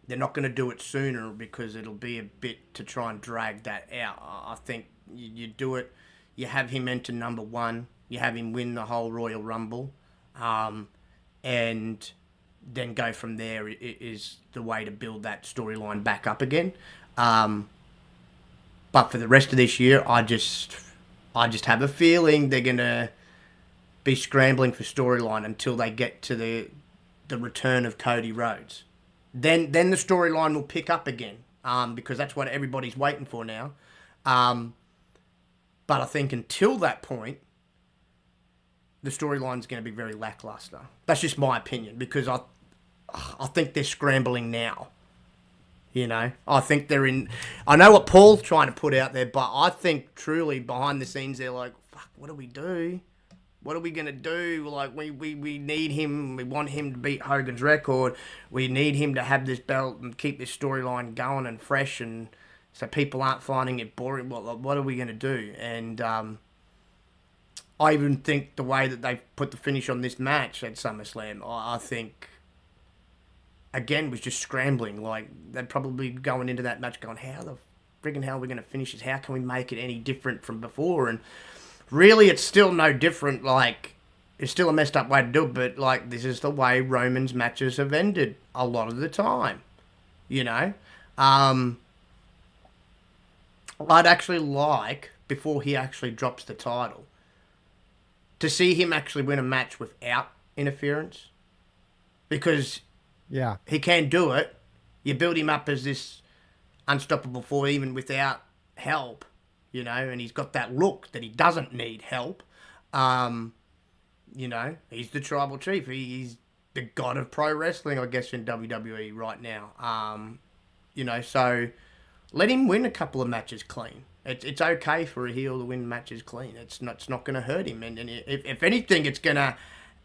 They're not going to do it sooner because it'll be a bit to try and drag that out. I think you do it, you have him enter number one, you have him win the whole Royal Rumble, and then go from there is the way to build that storyline back up again. But for the rest of this year, I just have a feeling they're gonna be scrambling for storyline until they get to the return of Cody Rhodes. Then the storyline will pick up again, because that's what everybody's waiting for now. But I think until that point, the storyline's going to be very lackluster. That's just my opinion, because I think they're scrambling now. You know, I think they're in. I know what Paul's trying to put out there, but I think truly behind the scenes they're like, "Fuck, what do we do? What are we gonna do? Like, we need him. We want him to beat Hogan's record. We need him to have this belt and keep this storyline going and fresh, and so people aren't finding it boring. What are we gonna do?" And I even think the way that they put the finish on this match at SummerSlam, I think, again, was just scrambling. Like, they're probably going into that match going, how the friggin' hell are we going to finish this? How can we make it any different from before? And really, it's still no different. Like, it's still a messed up way to do it, but, like, this is the way Roman's matches have ended a lot of the time. You know? I'd actually like, before he actually drops the title, to see him actually win a match without interference. Because he can do it. You build him up as this unstoppable force even without help, you know, and he's got that look that he doesn't need help. You know, he's the tribal chief. He's the god of pro wrestling, I guess, in WWE right now. You know, so let him win a couple of matches clean. It's okay for a heel to win matches clean. It's not going to hurt him. And if anything, it's going to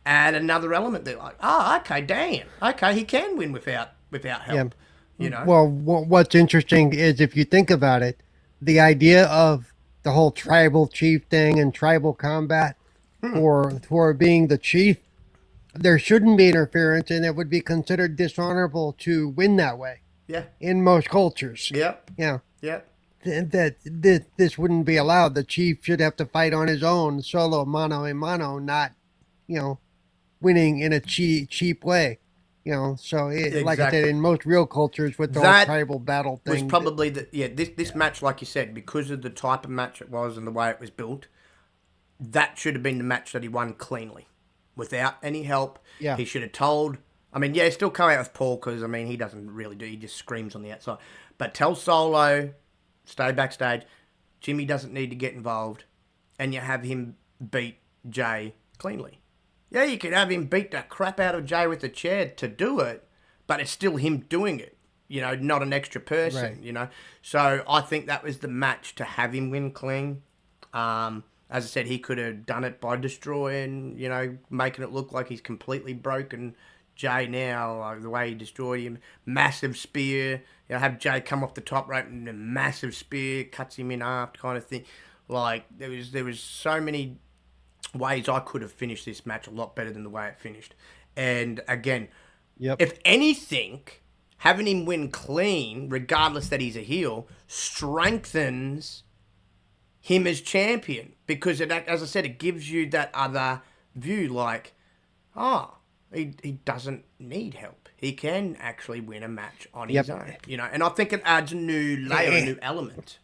add another element. They're like, okay, damn. Okay, he can win without help. Yeah. You know? Well, what's interesting is, if you think about it, the idea of the whole tribal chief thing and tribal combat for being the chief, there shouldn't be interference, and it would be considered dishonorable to win that way. Yeah. In most cultures. Yeah. Yeah. Yeah. That this wouldn't be allowed. The chief should have to fight on his own, solo, mano a mano, not, you know, winning in a cheap way. You know, so exactly. Like I said, in most real cultures with the whole tribal battle thing, was probably this match, like you said, because of the type of match it was and the way it was built, that should have been the match that he won cleanly, without any help. Yeah, he should have told. I mean, yeah, still come out with Paul, because I mean he doesn't really do. He just screams on the outside. But tell Solo, stay backstage. Jimmy doesn't need to get involved, and you have him beat Jay cleanly. Yeah, you could have him beat the crap out of Jay with a chair to do it, but it's still him doing it, you know, not an extra person, right. You know. So I think that was the match to have him win clean. As I said, he could have done it by destroying, you know, making it look like he's completely broken Jay now, like the way he destroyed him. Massive spear, you know, have Jay come off the top rope and a massive spear, cuts him in half kind of thing. Like, there was so many ways I could have finished this match a lot better than the way it finished. And again, if anything, having him win clean, regardless that he's a heel, strengthens him as champion, because it, as I said, it gives you that other view, like, he doesn't need help. He can actually win a match on his own, you know. And I think it adds a new layer, a new element.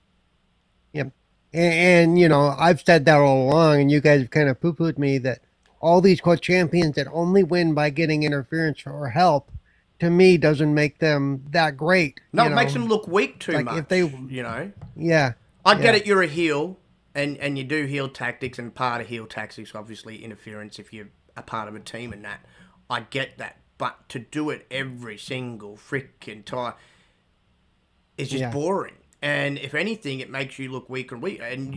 Yep. And, you know, I've said that all along, and you guys have kind of poo-pooed me, that all these quote champions that only win by getting interference or help, to me, doesn't make them that great. No, it makes them look weak too much, if they, you know. Yeah. I get it, you're a heel, and you do heel tactics, and part of heel tactics, obviously, interference if you're a part of a team and that. I get that. But to do it every single freaking time is just boring. And if anything, it makes you look weak and weak. And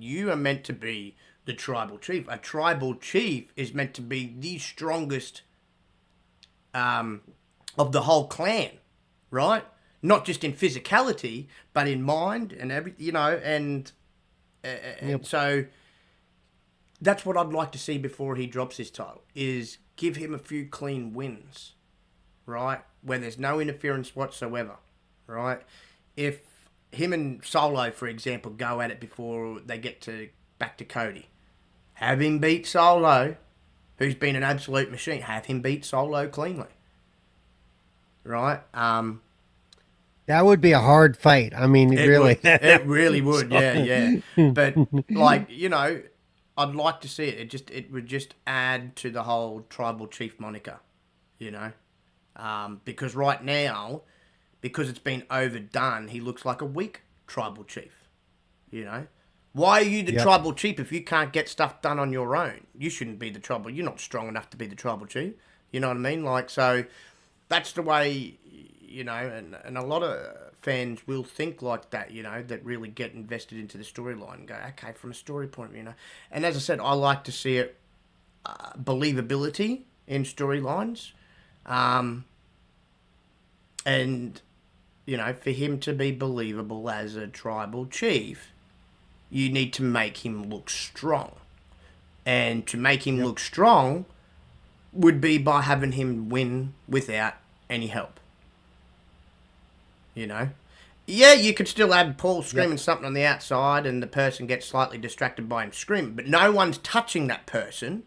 you are meant to be the tribal chief. A tribal chief is meant to be the strongest of the whole clan, right? Not just in physicality, but in mind and everything, you know. And so that's what I'd like to see before he drops his title, is give him a few clean wins, right? Where there's no interference whatsoever, right? If him and Solo, for example, go at it before they get back to Cody, have him beat Solo, who's been an absolute machine. Have him beat Solo cleanly, right? That would be a hard fight. I mean, It really. would. It really would. So- Yeah, yeah. But like, I'd like to see it. It would just add to the whole tribal chief moniker, you know. Because right now, because it's been overdone, he looks like a weak tribal chief. You know, why are you the Yep. tribal chief if you can't get stuff done on your own? You shouldn't be the tribal. You're not strong enough to be the tribal chief. You know what I mean? Like, so that's the way, and a lot of fans will think like that, that really get invested into the storyline and go, okay, from a story point of view, And as I said, I like to see it, believability in storylines. Um, and, for him to be believable as a tribal chief, you need to make him look strong. And to make him look strong would be by having him win without any help. Yeah, you could still have Paul screaming something on the outside and the person gets slightly distracted by him screaming, but no one's touching that person.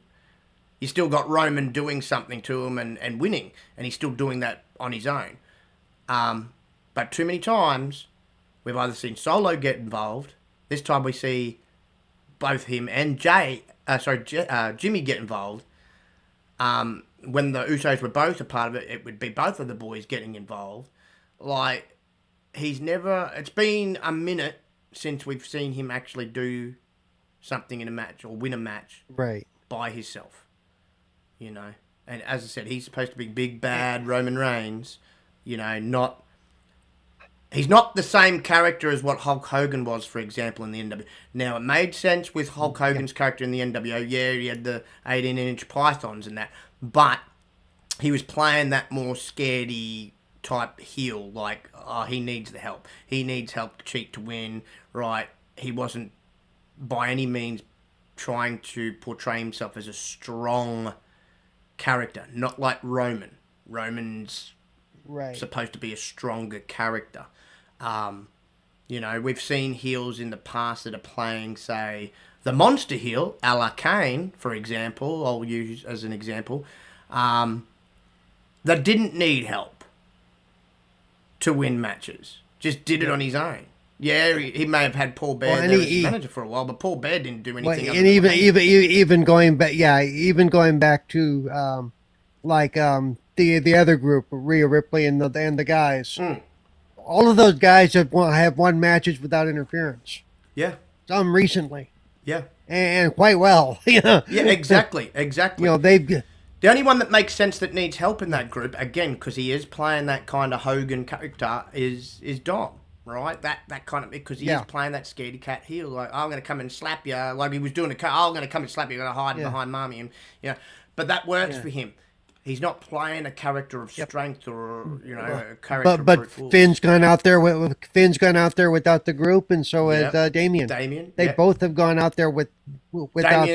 You still got Roman doing something to him and winning, and he's still doing that on his own. But too many times, we've either seen Solo get involved. This time we see both him and Jimmy get involved. When the Usos were both a part of it, it would be both of the boys getting involved. Like, it's been a minute since we've seen him actually do something in a match or win a match Right. by himself. And as I said, he's supposed to be big bad Roman Reigns. He's not the same character as what Hulk Hogan was, for example, in the NWO. Now, it made sense with Hulk Hogan's character in the NWO. Yeah, he had the 18-inch pythons and that. But he was playing that more scaredy type heel. Like, he needs the help. He needs help to cheat to win, right? He wasn't by any means trying to portray himself as a strong character. Not like Roman. Roman's Right. supposed to be a stronger character. We've seen heels in the past that are playing, say, the monster heel, a la Kane, for example, I'll use as an example, that didn't need help to win matches. Just did it on his own. Yeah, he may have had Paul Bear Well, and there as his manager for a while, but Paul Bear didn't do Well, anything. and even going back, even going back to the other group, Rhea Ripley and the guys. All of those guys have won matches without interference. Yeah, Some recently, yeah, and quite well. yeah. Exactly. They've The only one that makes sense that needs help in that group, again, because he is playing that kind of Hogan character, is Dom, right? That kind of, because he is playing that scaredy cat heel, like, I'm going to come and slap you, like he was doing I'm going to come and slap you, I'm going to hide behind mommy, and but that works for him. He's not playing a character of strength or a character. Of but brute force. Finn's gone out there without the group, and so has Damien. They both have gone out there without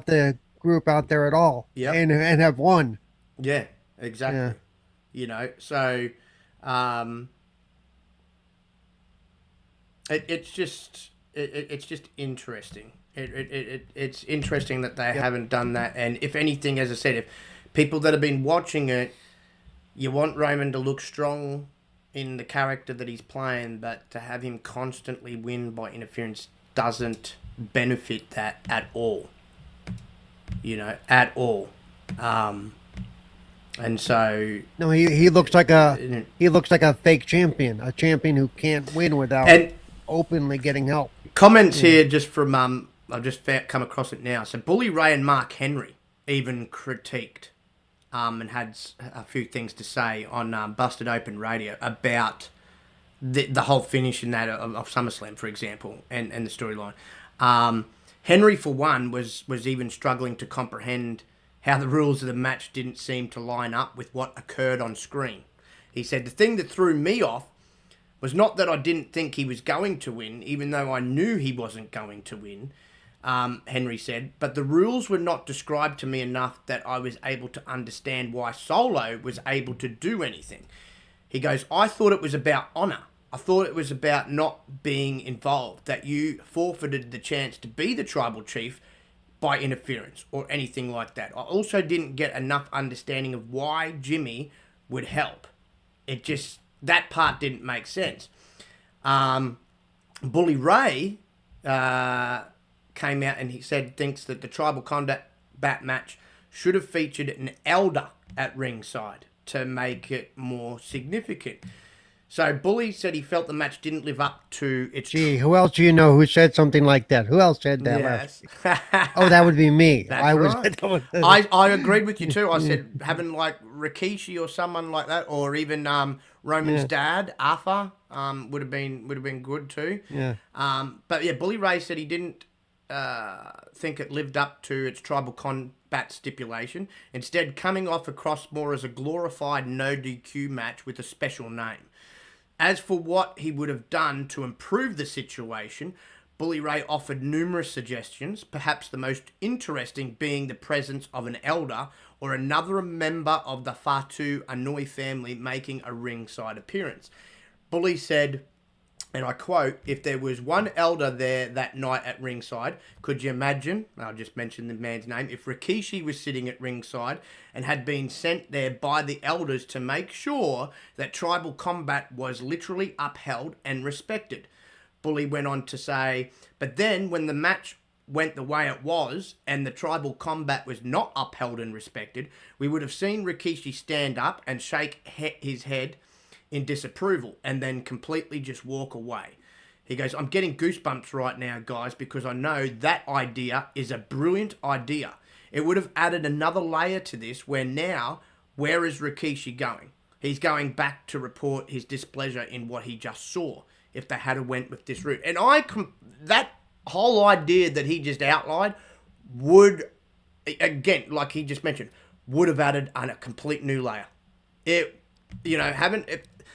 the group out there at all, and have won. Yeah, exactly. So it's just interesting. It's interesting that they haven't done that, and if anything, as I said, if people that have been watching it, you want Roman to look strong in the character that he's playing, but to have him constantly win by interference doesn't benefit that at all. At all. And so no, he looks like a fake champion, a champion who can't win without openly getting help. Comments here just from I've just come across it now. So Bully Ray and Mark Henry even critiqued and had a few things to say on Busted Open Radio about the whole finish in that of SummerSlam, for example, and the storyline. Henry, for one, was even struggling to comprehend how the rules of the match didn't seem to line up with what occurred on screen. He said, the thing that threw me off was not that I didn't think he was going to win, even though I knew he wasn't going to win, Henry said, but the rules were not described to me enough that I was able to understand why Solo was able to do anything. He goes, I thought it was about honour. I thought it was about not being involved, that you forfeited the chance to be the tribal chief by interference or anything like that. I also didn't get enough understanding of why Jimmy would help. It just that part didn't make sense. Bully Ray came out and he thinks that the tribal combat match should have featured an elder at ringside to make it more significant. So Bully said he felt the match didn't live up to its... Gee, who else do you know who said something like that? Who else said that last week? Oh, that would be me. That's right. I agreed with you too. I said having like Rikishi or someone like that, or even Roman's dad, Arthur, would have been good too. Yeah. But yeah, Bully Ray said he didn't think it lived up to its tribal combat stipulation, instead coming off across more as a glorified no DQ match with a special name. As for what he would have done to improve the situation, Bully Ray offered numerous suggestions, perhaps the most interesting being the presence of an elder or another member of the Fatu Anoi family making a ringside appearance. Bully said, and I quote, "If there was one elder there that night at ringside, could you imagine," I'll just mention the man's name, "if Rikishi was sitting at ringside and had been sent there by the elders to make sure that tribal combat was literally upheld and respected." Bully went on to say, "But then when the match went the way it was and the tribal combat was not upheld and respected, we would have seen Rikishi stand up and shake his head in disapproval and then completely just walk away." He goes, "I'm getting goosebumps right now, guys, because I know that idea is a brilliant idea. It would have added another layer to this where now, where is Rikishi going? He's going back to report his displeasure in what he just saw if they had went with this route." And that whole idea that he just outlined would, again, like he just mentioned, would have added a complete new layer.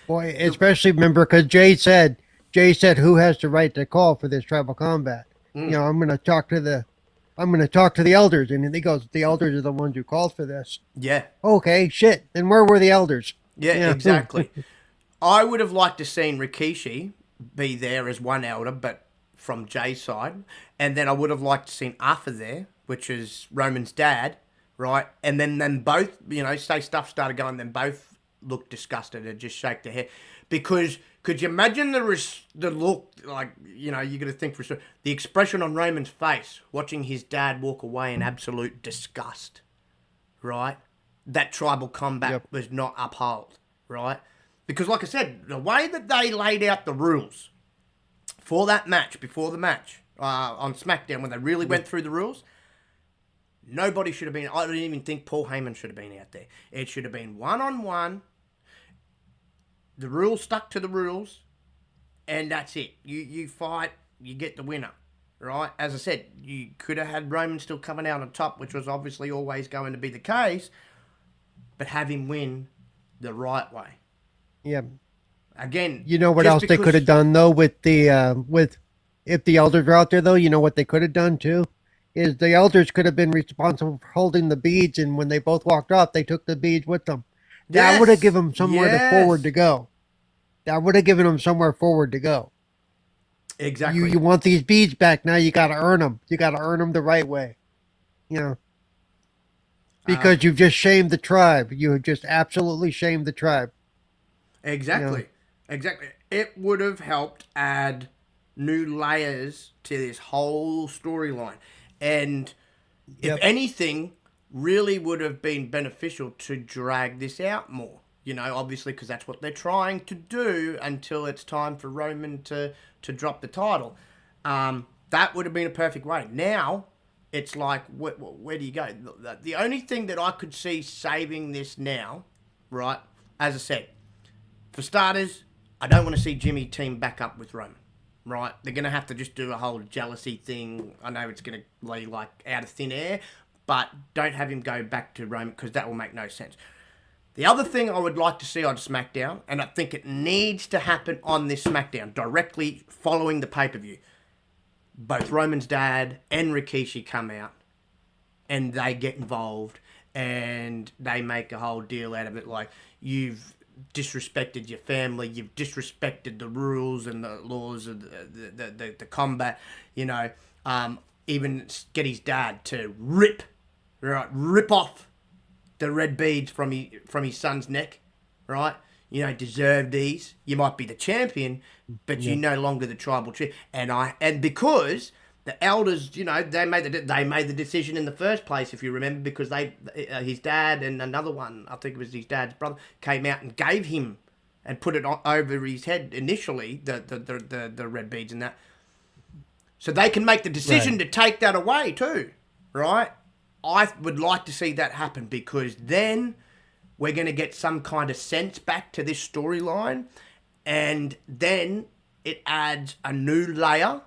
Boy, especially remember because Jay said, who has the right to call for this tribal combat? You know, I'm going to talk to the elders, and he goes, the elders are the ones who called for this. Yeah. Okay, shit. Then where were the elders? Yeah. Exactly. I would have liked to seen Rikishi be there as one elder, but from Jay's side, and then I would have liked to seen Arthur there, which is Roman's dad, right? And then them both, say stuff started going, then both looked disgusted and just shake their head. Because could you imagine the look, like, you got to think for sure, the expression on Roman's face watching his dad walk away in absolute disgust, right? That tribal combat was not upheld, right? Because like I said, the way that they laid out the rules for that match, before the match, on SmackDown, when they really went through the rules, nobody should have been, I don't even think Paul Heyman should have been out there. It should have been one-on-one. The rules stuck to the rules, and that's it. You fight, you get the winner, right? As I said, you could have had Roman still coming out on top, which was obviously always going to be the case, but have him win the right way. Yeah. Again, you know what else they could have done though with if the elders were out there though, you know what they could have done too? Is the elders could have been responsible for holding the beads, and when they both walked off, they took the beads with them. That would have given them somewhere forward to go. That would have given them somewhere forward to go. Exactly. You want these beads back now, you got to earn them. You got to earn them the right way. Because you've just shamed the tribe. You have just absolutely shamed the tribe. Exactly. Exactly. It would have helped add new layers to this whole storyline. And if anything, really would have been beneficial to drag this out more. Obviously, because that's what they're trying to do until it's time for Roman to drop the title. That would have been a perfect way. Now, it's like, where do you go? The only thing that I could see saving this now, right, as I said, for starters, I don't want to see Jimmy team back up with Roman, right? They're going to have to just do a whole jealousy thing. I know it's going to lay like out of thin air, but don't have him go back to Roman because that will make no sense. The other thing I would like to see on SmackDown, and I think it needs to happen on this SmackDown, directly following the pay-per-view, both Roman's dad and Rikishi come out and they get involved and they make a whole deal out of it, like, you've disrespected your family, you've disrespected the rules and the laws of the combat, even get his dad to rip off the red beads from his son's neck, right? deserve these. You might be the champion, but Yeah. you're no longer the tribal chief. And because the elders, they made the decision in the first place, if you remember, because his dad and another one, I think it was his dad's brother, came out and gave him and put it over his head initially, the red beads and that. So they can make the decision to take that away too, right? I would like to see that happen, because then we're going to get some kind of sense back to this storyline, and then it adds a new layer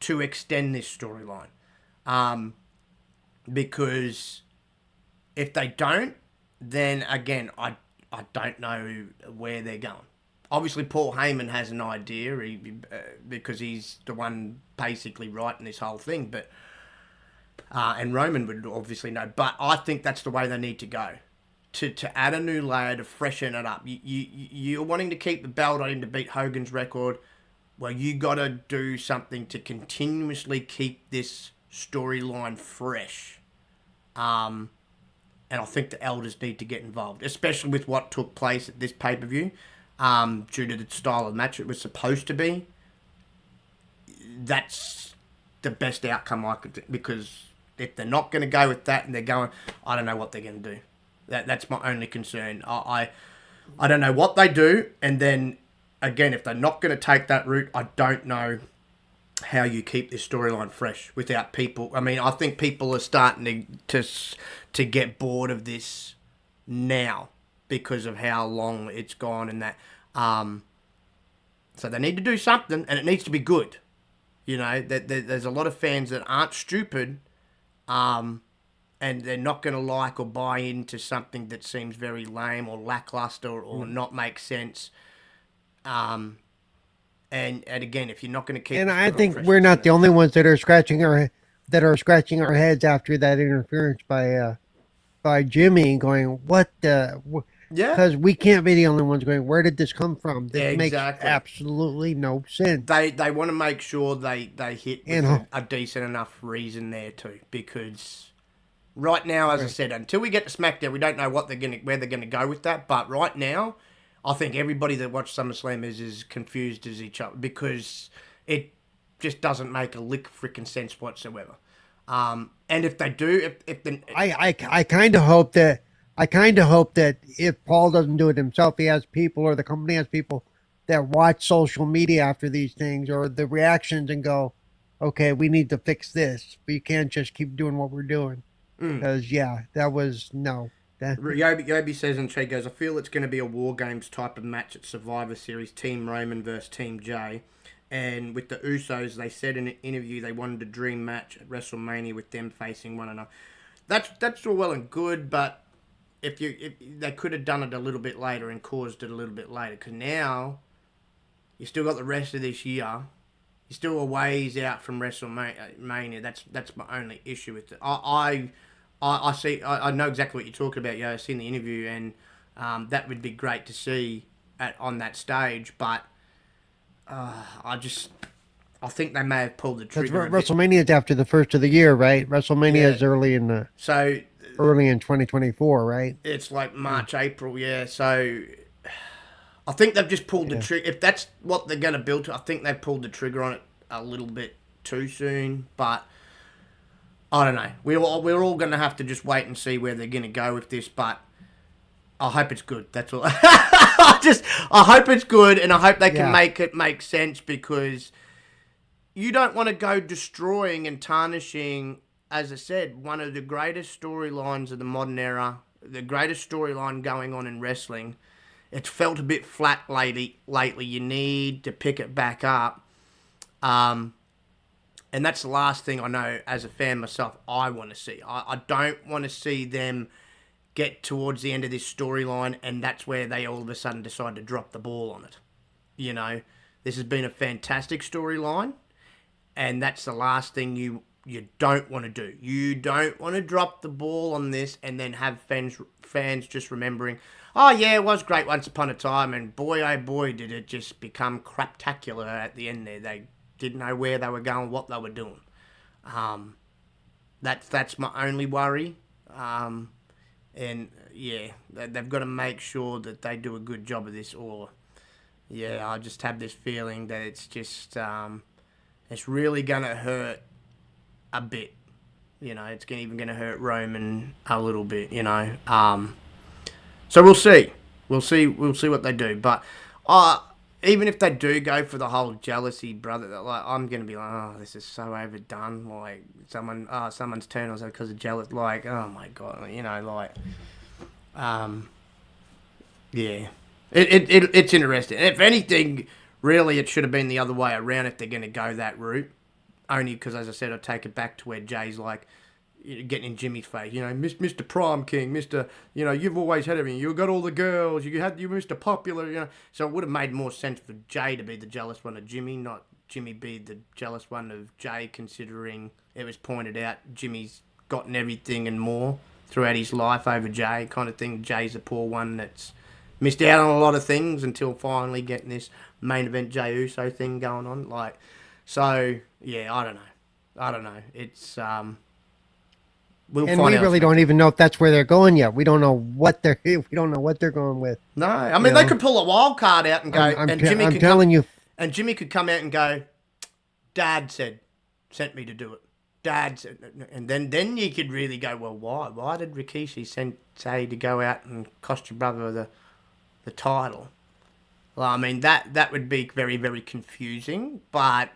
to extend this storyline. Because if they don't, then again, I don't know where they're going. Obviously, Paul Heyman has an idea because he's the one basically writing this whole thing, but and Roman would obviously know. But I think that's the way they need to go, to add a new layer, to freshen it up. You're wanting to keep the belt on him to beat Hogan's record. Well, you got to do something to continuously keep this storyline fresh. And I think the elders need to get involved, especially with what took place at this pay-per-view. Due to the style of match it was supposed to be, that's the best outcome I could do, because if they're not going to go with that and they're going, I don't know what they're going to do. That's my only concern. I don't know what they do, and then again, if they're not going to take that route, I don't know how you keep this storyline fresh without people. I mean, I think people are starting to get bored of this now, because of how long it's gone and that. So they need to do something, and it needs to be good. There's a lot of fans that aren't stupid, and they're not going to like or buy into something that seems very lame or lackluster or not make sense. And again, if you're not going to keep, and I think we're not the only ones that are scratching our heads after that interference by Jimmy, going, what the. Yeah. Because we can't be the only ones going, where did this come from? This Exactly. makes absolutely no sense. They want to make sure they hit with a decent enough reason there too. Because right now, as I said, until we get to SmackDown, we don't know where they're gonna go with that. But right now, I think everybody that watched SummerSlam is as confused as each other, because it just doesn't make a lick freaking sense whatsoever. And if they do, I kind of hope that if Paul doesn't do it himself, he has people, or the company has people that watch social media after these things or the reactions and go, okay, we need to fix this. We can't just keep doing what we're doing. Because, that was, no. Yobi says in chat, goes, I feel it's going to be a War Games type of match at Survivor Series, Team Roman versus Team Jay. And with the Usos, they said in an interview they wanted a dream match at WrestleMania with them facing one another. That's all well and good, but if they could have done it a little bit later and caused it a little bit later, because now you still got the rest of this year. You're still a ways out from WrestleMania. That's my only issue with it. I know exactly what you're talking about. I've seen the interview, and that would be great to see on that stage. But I think they may have pulled the trigger. WrestleMania is after the first of the year, right? WrestleMania is early in 2024, right? It's like March, April, yeah. So I think they've just pulled the trigger. If that's what they're going to build to, I think they've pulled the trigger on it a little bit too soon. But I don't know. We're all going to have to just wait and see where they're going to go with this. But I hope it's good. That's all. I hope it's good, and I hope they can make it make sense, because you don't want to go destroying and tarnishing, as I said, one of the greatest storylines of the modern era, the greatest storyline going on in wrestling. It's felt a bit flat lately. You need to pick it back up. And that's the last thing I know, as a fan myself, I want to see. I don't want to see them get towards the end of this storyline and that's where they all of a sudden decide to drop the ball on it. This has been a fantastic storyline, and that's the last thing you don't want to do. You don't want to drop the ball on this and then have fans just remembering, oh yeah, it was great once upon a time, and boy, oh boy, did it just become craptacular at the end there. They didn't know where they were going, what they were doing. That's my only worry. And they've got to make sure that they do a good job of this, or I just have this feeling that it's just it's really gonna hurt a bit. It's even gonna hurt Roman a little bit. So we'll see. We'll see what they do. But even if they do go for the whole jealousy, brother, like I'm gonna be like, oh, this is so overdone. Like someone's turned on because of jealous. Like, oh my god, yeah. It's interesting. If anything, really, it should have been the other way around if they're gonna go that route. Only because, as I said, I take it back to where Jay's like, getting in Jimmy's face, Mr. Prom King, Mr. You've always had everything. You got all the girls. You Mr. Popular. So it would have made more sense for Jay to be the jealous one of Jimmy, not Jimmy be the jealous one of Jay. Considering it was pointed out Jimmy's gotten everything and more throughout his life over Jay, kind of thing. Jay's the poor one that's missed out on a lot of things until finally getting this main event Jey Uso thing going on. So yeah, I don't know. It's we really don't even know if that's where they're going yet. We don't know what they're going with. No, I mean they could pull a wild card out and go. And Jimmy could come out and go, Dad sent me to do it. Dad said, and then you could really go, well, why? Why did Rikishi say to go out and cost your brother the title? Well, I mean that would be very, very confusing, but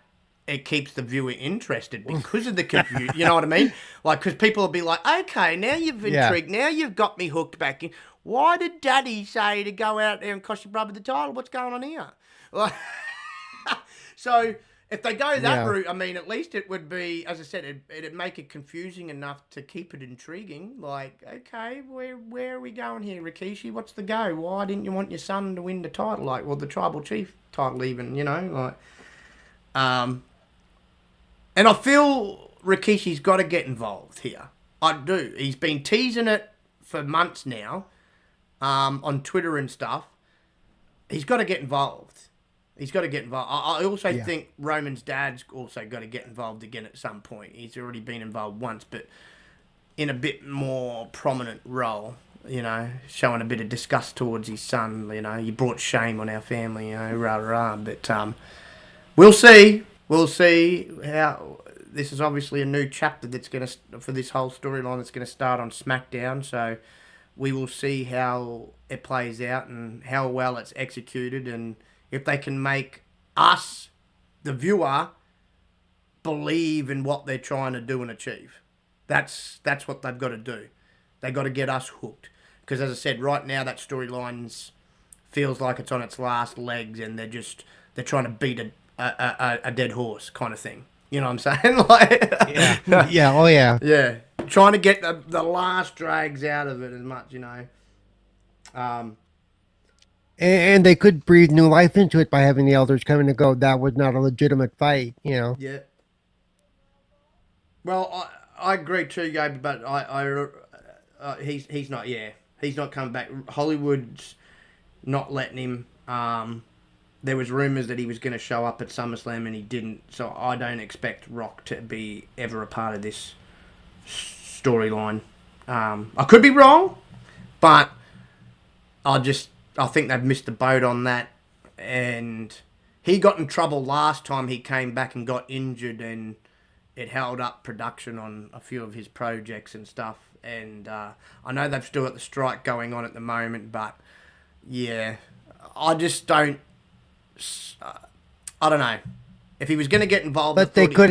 it keeps the viewer interested because of the confusion. You know what I mean? Because people will be like, okay, now you've intrigued. Now you've got me hooked back in. Why did Daddy say to go out there and cost your brother the title? What's going on here? So if they go that route, I mean, at least it would be, as I said, it'd make it confusing enough to keep it intriguing. Okay, where are we going here, Rikishi? What's the go? Why didn't you want your son to win the title? The Tribal Chief title even, And I feel Rikishi's got to get involved here. I do. He's been teasing it for months now, on Twitter and stuff. He's got to get involved. I also think Roman's dad's also got to get involved again at some point. He's already been involved once, but in a bit more prominent role, showing a bit of disgust towards his son. You brought shame on our family, rah. But we'll see. We'll see how. This is obviously a new chapter for this whole storyline that's going to start on SmackDown. So we will see how it plays out and how well it's executed, and if they can make us, the viewer, believe in what they're trying to do and achieve. That's what they've got to do. They've got to get us hooked. Because as I said, right now that storyline feels like it's on its last legs, and they're trying to beat a dead horse kind of thing. You know what I'm saying? Yeah. Trying to get the last drags out of it as much, And they could breathe new life into it by having the elders come in and go, that was not a legitimate fight, Yeah. Well, I agree too, Gabe, but he's not. Yeah, he's not coming back. Hollywood's not letting him. There was rumours that he was going to show up at SummerSlam and he didn't. So I don't expect Rock to be ever a part of this storyline. I could be wrong, but I think they've missed the boat on that. And he got in trouble last time he came back and got injured, and it held up production on a few of his projects and stuff. And I know they've still got the strike going on at the moment, but yeah, I just don't. I don't know. If he was going to get involved, but they could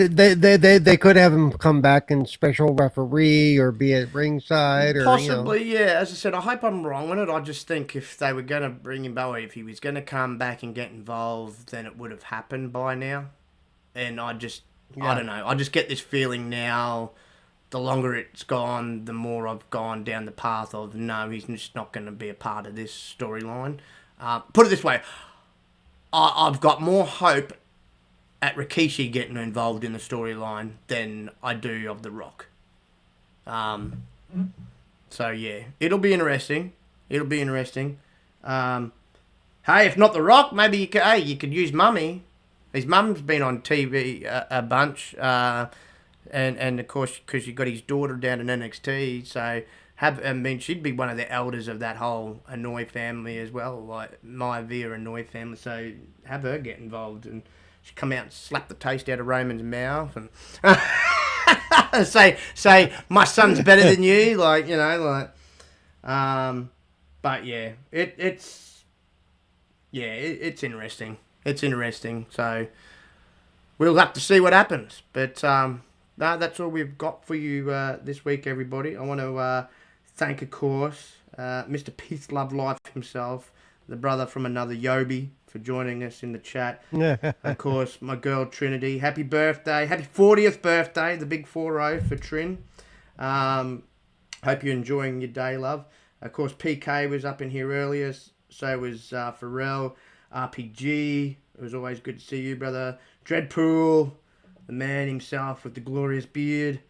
have him come back and special referee or be at ringside, or possibly. Yeah, as I said, I hope I'm wrong on it. I just think if they were going to bring him back, if he was going to come back and get involved, then it would have happened by now. And I don't know. I just get this feeling now. The longer it's gone, the more I've gone down the path of no, he's just not going to be a part of this storyline. Put it this way. I've got more hope at Rikishi getting involved in the storyline than I do of The Rock. So, yeah, it'll be interesting. Hey, if not The Rock, maybe you could use Mummy. His mum's been on TV a bunch, and of course, because you've got his daughter down in NXT, so I mean, she'd be one of the elders of that whole Annoy family as well, like Maya Via Annoy family. So have her get involved, and she'd come out and slap the taste out of Raymond's mouth and say my son's better than you, like But yeah, it's interesting. It's interesting. So we'll have to see what happens. But no, that's all we've got for you this week, everybody. I want to thank, of course, Mr. Peace Love Life himself, the brother from another Yobi, for joining us in the chat. Of course, my girl Trinity. Happy birthday. Happy 40th birthday, the big 40 for Trin. Hope you're enjoying your day, love. Of course, PK was up in here earlier. So was Pharrell, RPG. It was always good to see you, brother. Dreadpool, the man himself with the glorious beard.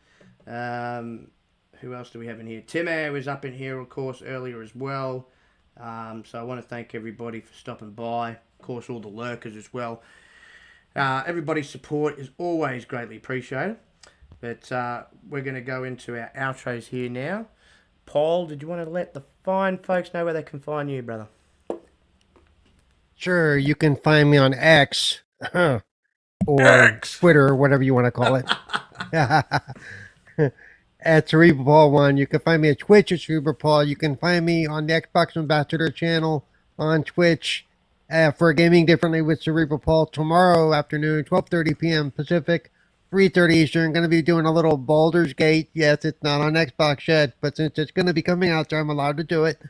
Who else do we have in here? Tim Air was up in here, of course, earlier as well. So I want to thank everybody for stopping by. Of course, all the lurkers as well. Everybody's support is always greatly appreciated. But we're going to go into our outros here now. Paul, did you want to let the fine folks know where they can find you, brother? Sure, you can find me on X or X. Twitter, or whatever you want to call it. At Cerebral Paul 1. You can find me at Twitch at Cerebral Paul. You can find me on the Xbox Ambassador channel on Twitch for Gaming Differently with Cerebral Paul tomorrow afternoon, 12:30 p.m. Pacific, 3:30 Eastern. Going to be doing a little Baldur's Gate. Yes, it's not on Xbox yet, but since it's going to be coming out there, I'm allowed to do it.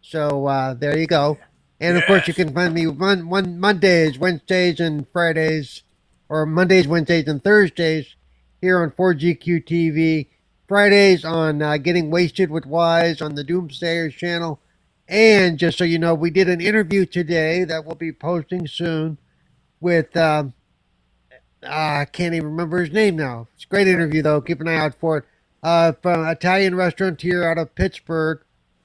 So there you go. And of course, you can find me Mondays, Wednesdays, and Fridays, or Mondays, Wednesdays, and Thursdays here on 4GQ TV. Fridays on Getting Wasted with Wise on the Doomsayers channel. And just so you know, we did an interview today that we'll be posting soon with, I can't even remember his name now. It's a great interview, though. Keep an eye out for it. From an Italian restaurateur out of Pittsburgh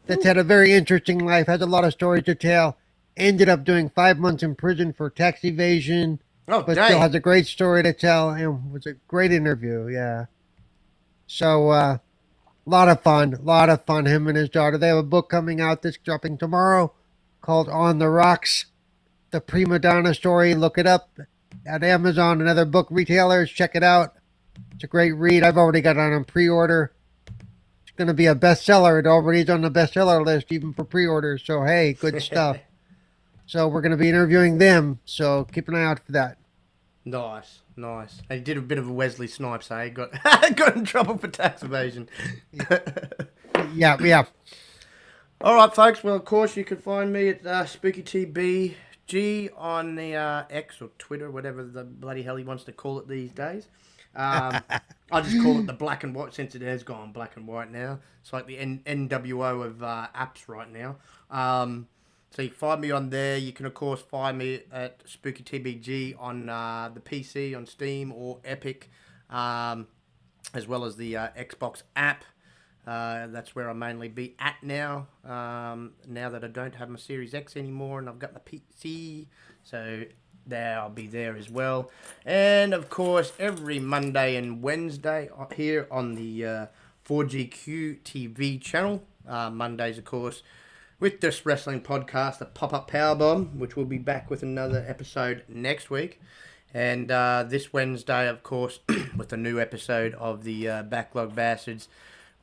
that's had a very interesting life, has a lot of stories to tell. Ended up doing 5 months in prison for tax evasion. But still has a great story to tell. And it was a great interview, yeah. So, a lot of fun, him and his daughter. They have a book coming out that's dropping tomorrow called On the Rocks, the Prima Donna story. Look it up at Amazon and other book retailers. Check it out. It's a great read. I've already got it on pre-order. It's going to be a bestseller. It already is on the bestseller list, even for pre-orders. So, hey, good stuff. So, we're going to be interviewing them. So, keep an eye out for that. Nice. He did a bit of a Wesley Snipes, eh? Got in trouble for tax evasion. Yeah. All right, folks. Well, of course, you can find me at SpookyTBG on the X or Twitter, whatever the bloody hell he wants to call it these days. I just call it the black and white, since it has gone black and white now. It's like the NWO of apps right now. So you can find me on there. You can, of course, find me at SpookyTBG on the PC, on Steam or Epic, as well as the Xbox app. That's where I mainly be at now, now that I don't have my Series X anymore and I've got my PC. So there, I'll be there as well. And, of course, every Monday and Wednesday here on the 4GQ TV channel. Mondays, of course, with this wrestling podcast, the Pop-Up Powerbomb, which we'll be back with another episode next week. And this Wednesday, of course, with a new episode of the Backlog Bastards,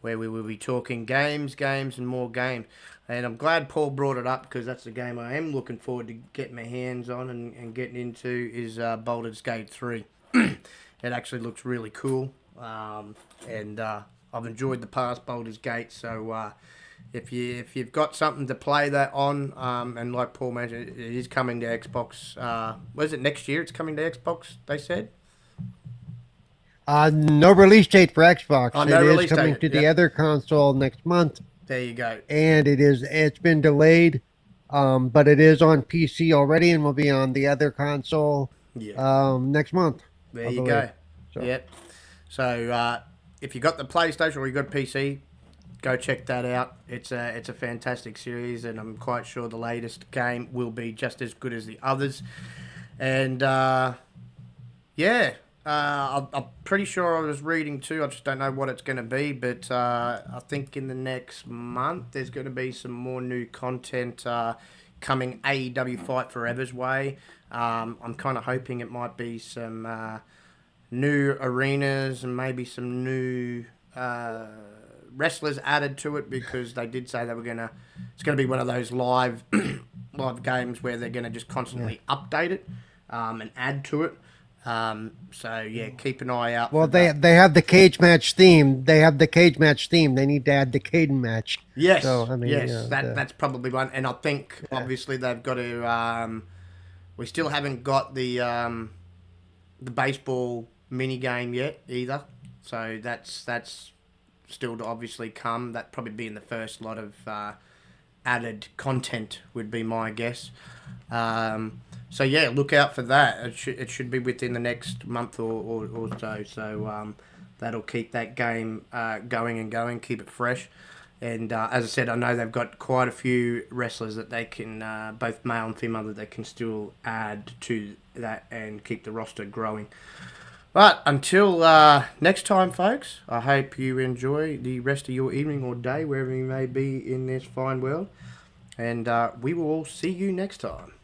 where we will be talking games, and more games. And I'm glad Paul brought it up, because that's the game I am looking forward to getting my hands on and getting into, is Baldur's Gate 3. It actually looks really cool. And I've enjoyed the past Baldur's Gate, so... If you've got something to play that on, and like Paul mentioned, it is coming to Xbox. Was it next year? It's coming to Xbox, they said? No release date for Xbox. No it is coming to the other console next month. There you go. And it's been delayed, but it is on PC already and will be on the other console next month. There you go. So. Yep. So if you got the PlayStation or you got PC, go check that out. It's a fantastic series, and I'm quite sure the latest game will be just as good as the others. And yeah, I'm pretty sure I was reading too. I just don't know what it's going to be, but I think in the next month there's going to be some more new content coming AEW Fight Forever's way. I'm kind of hoping it might be some new arenas and maybe some new wrestlers added to it because they did say they were gonna. It's gonna be one of those live live games where they're gonna just constantly update it and add to it. So yeah, keep an eye out. Well, for that. they have the cage match theme. They have the cage match theme. They need to add the Caden match. Yes, So I mean, yes, you know, that's probably one. And I think obviously they've got to. We still haven't got the baseball mini game yet either. So that's still to obviously come. That probably be in the first lot of added content would be my guess. So yeah, look out for that. It should be within the next month or so. So that'll keep that game going and going, keep it fresh. And as I said, I know they've got quite a few wrestlers that they can, both male and female, that they can still add to that and keep the roster growing. But until next time, folks, I hope you enjoy the rest of your evening or day, wherever you may be in this fine world. And we will see you next time.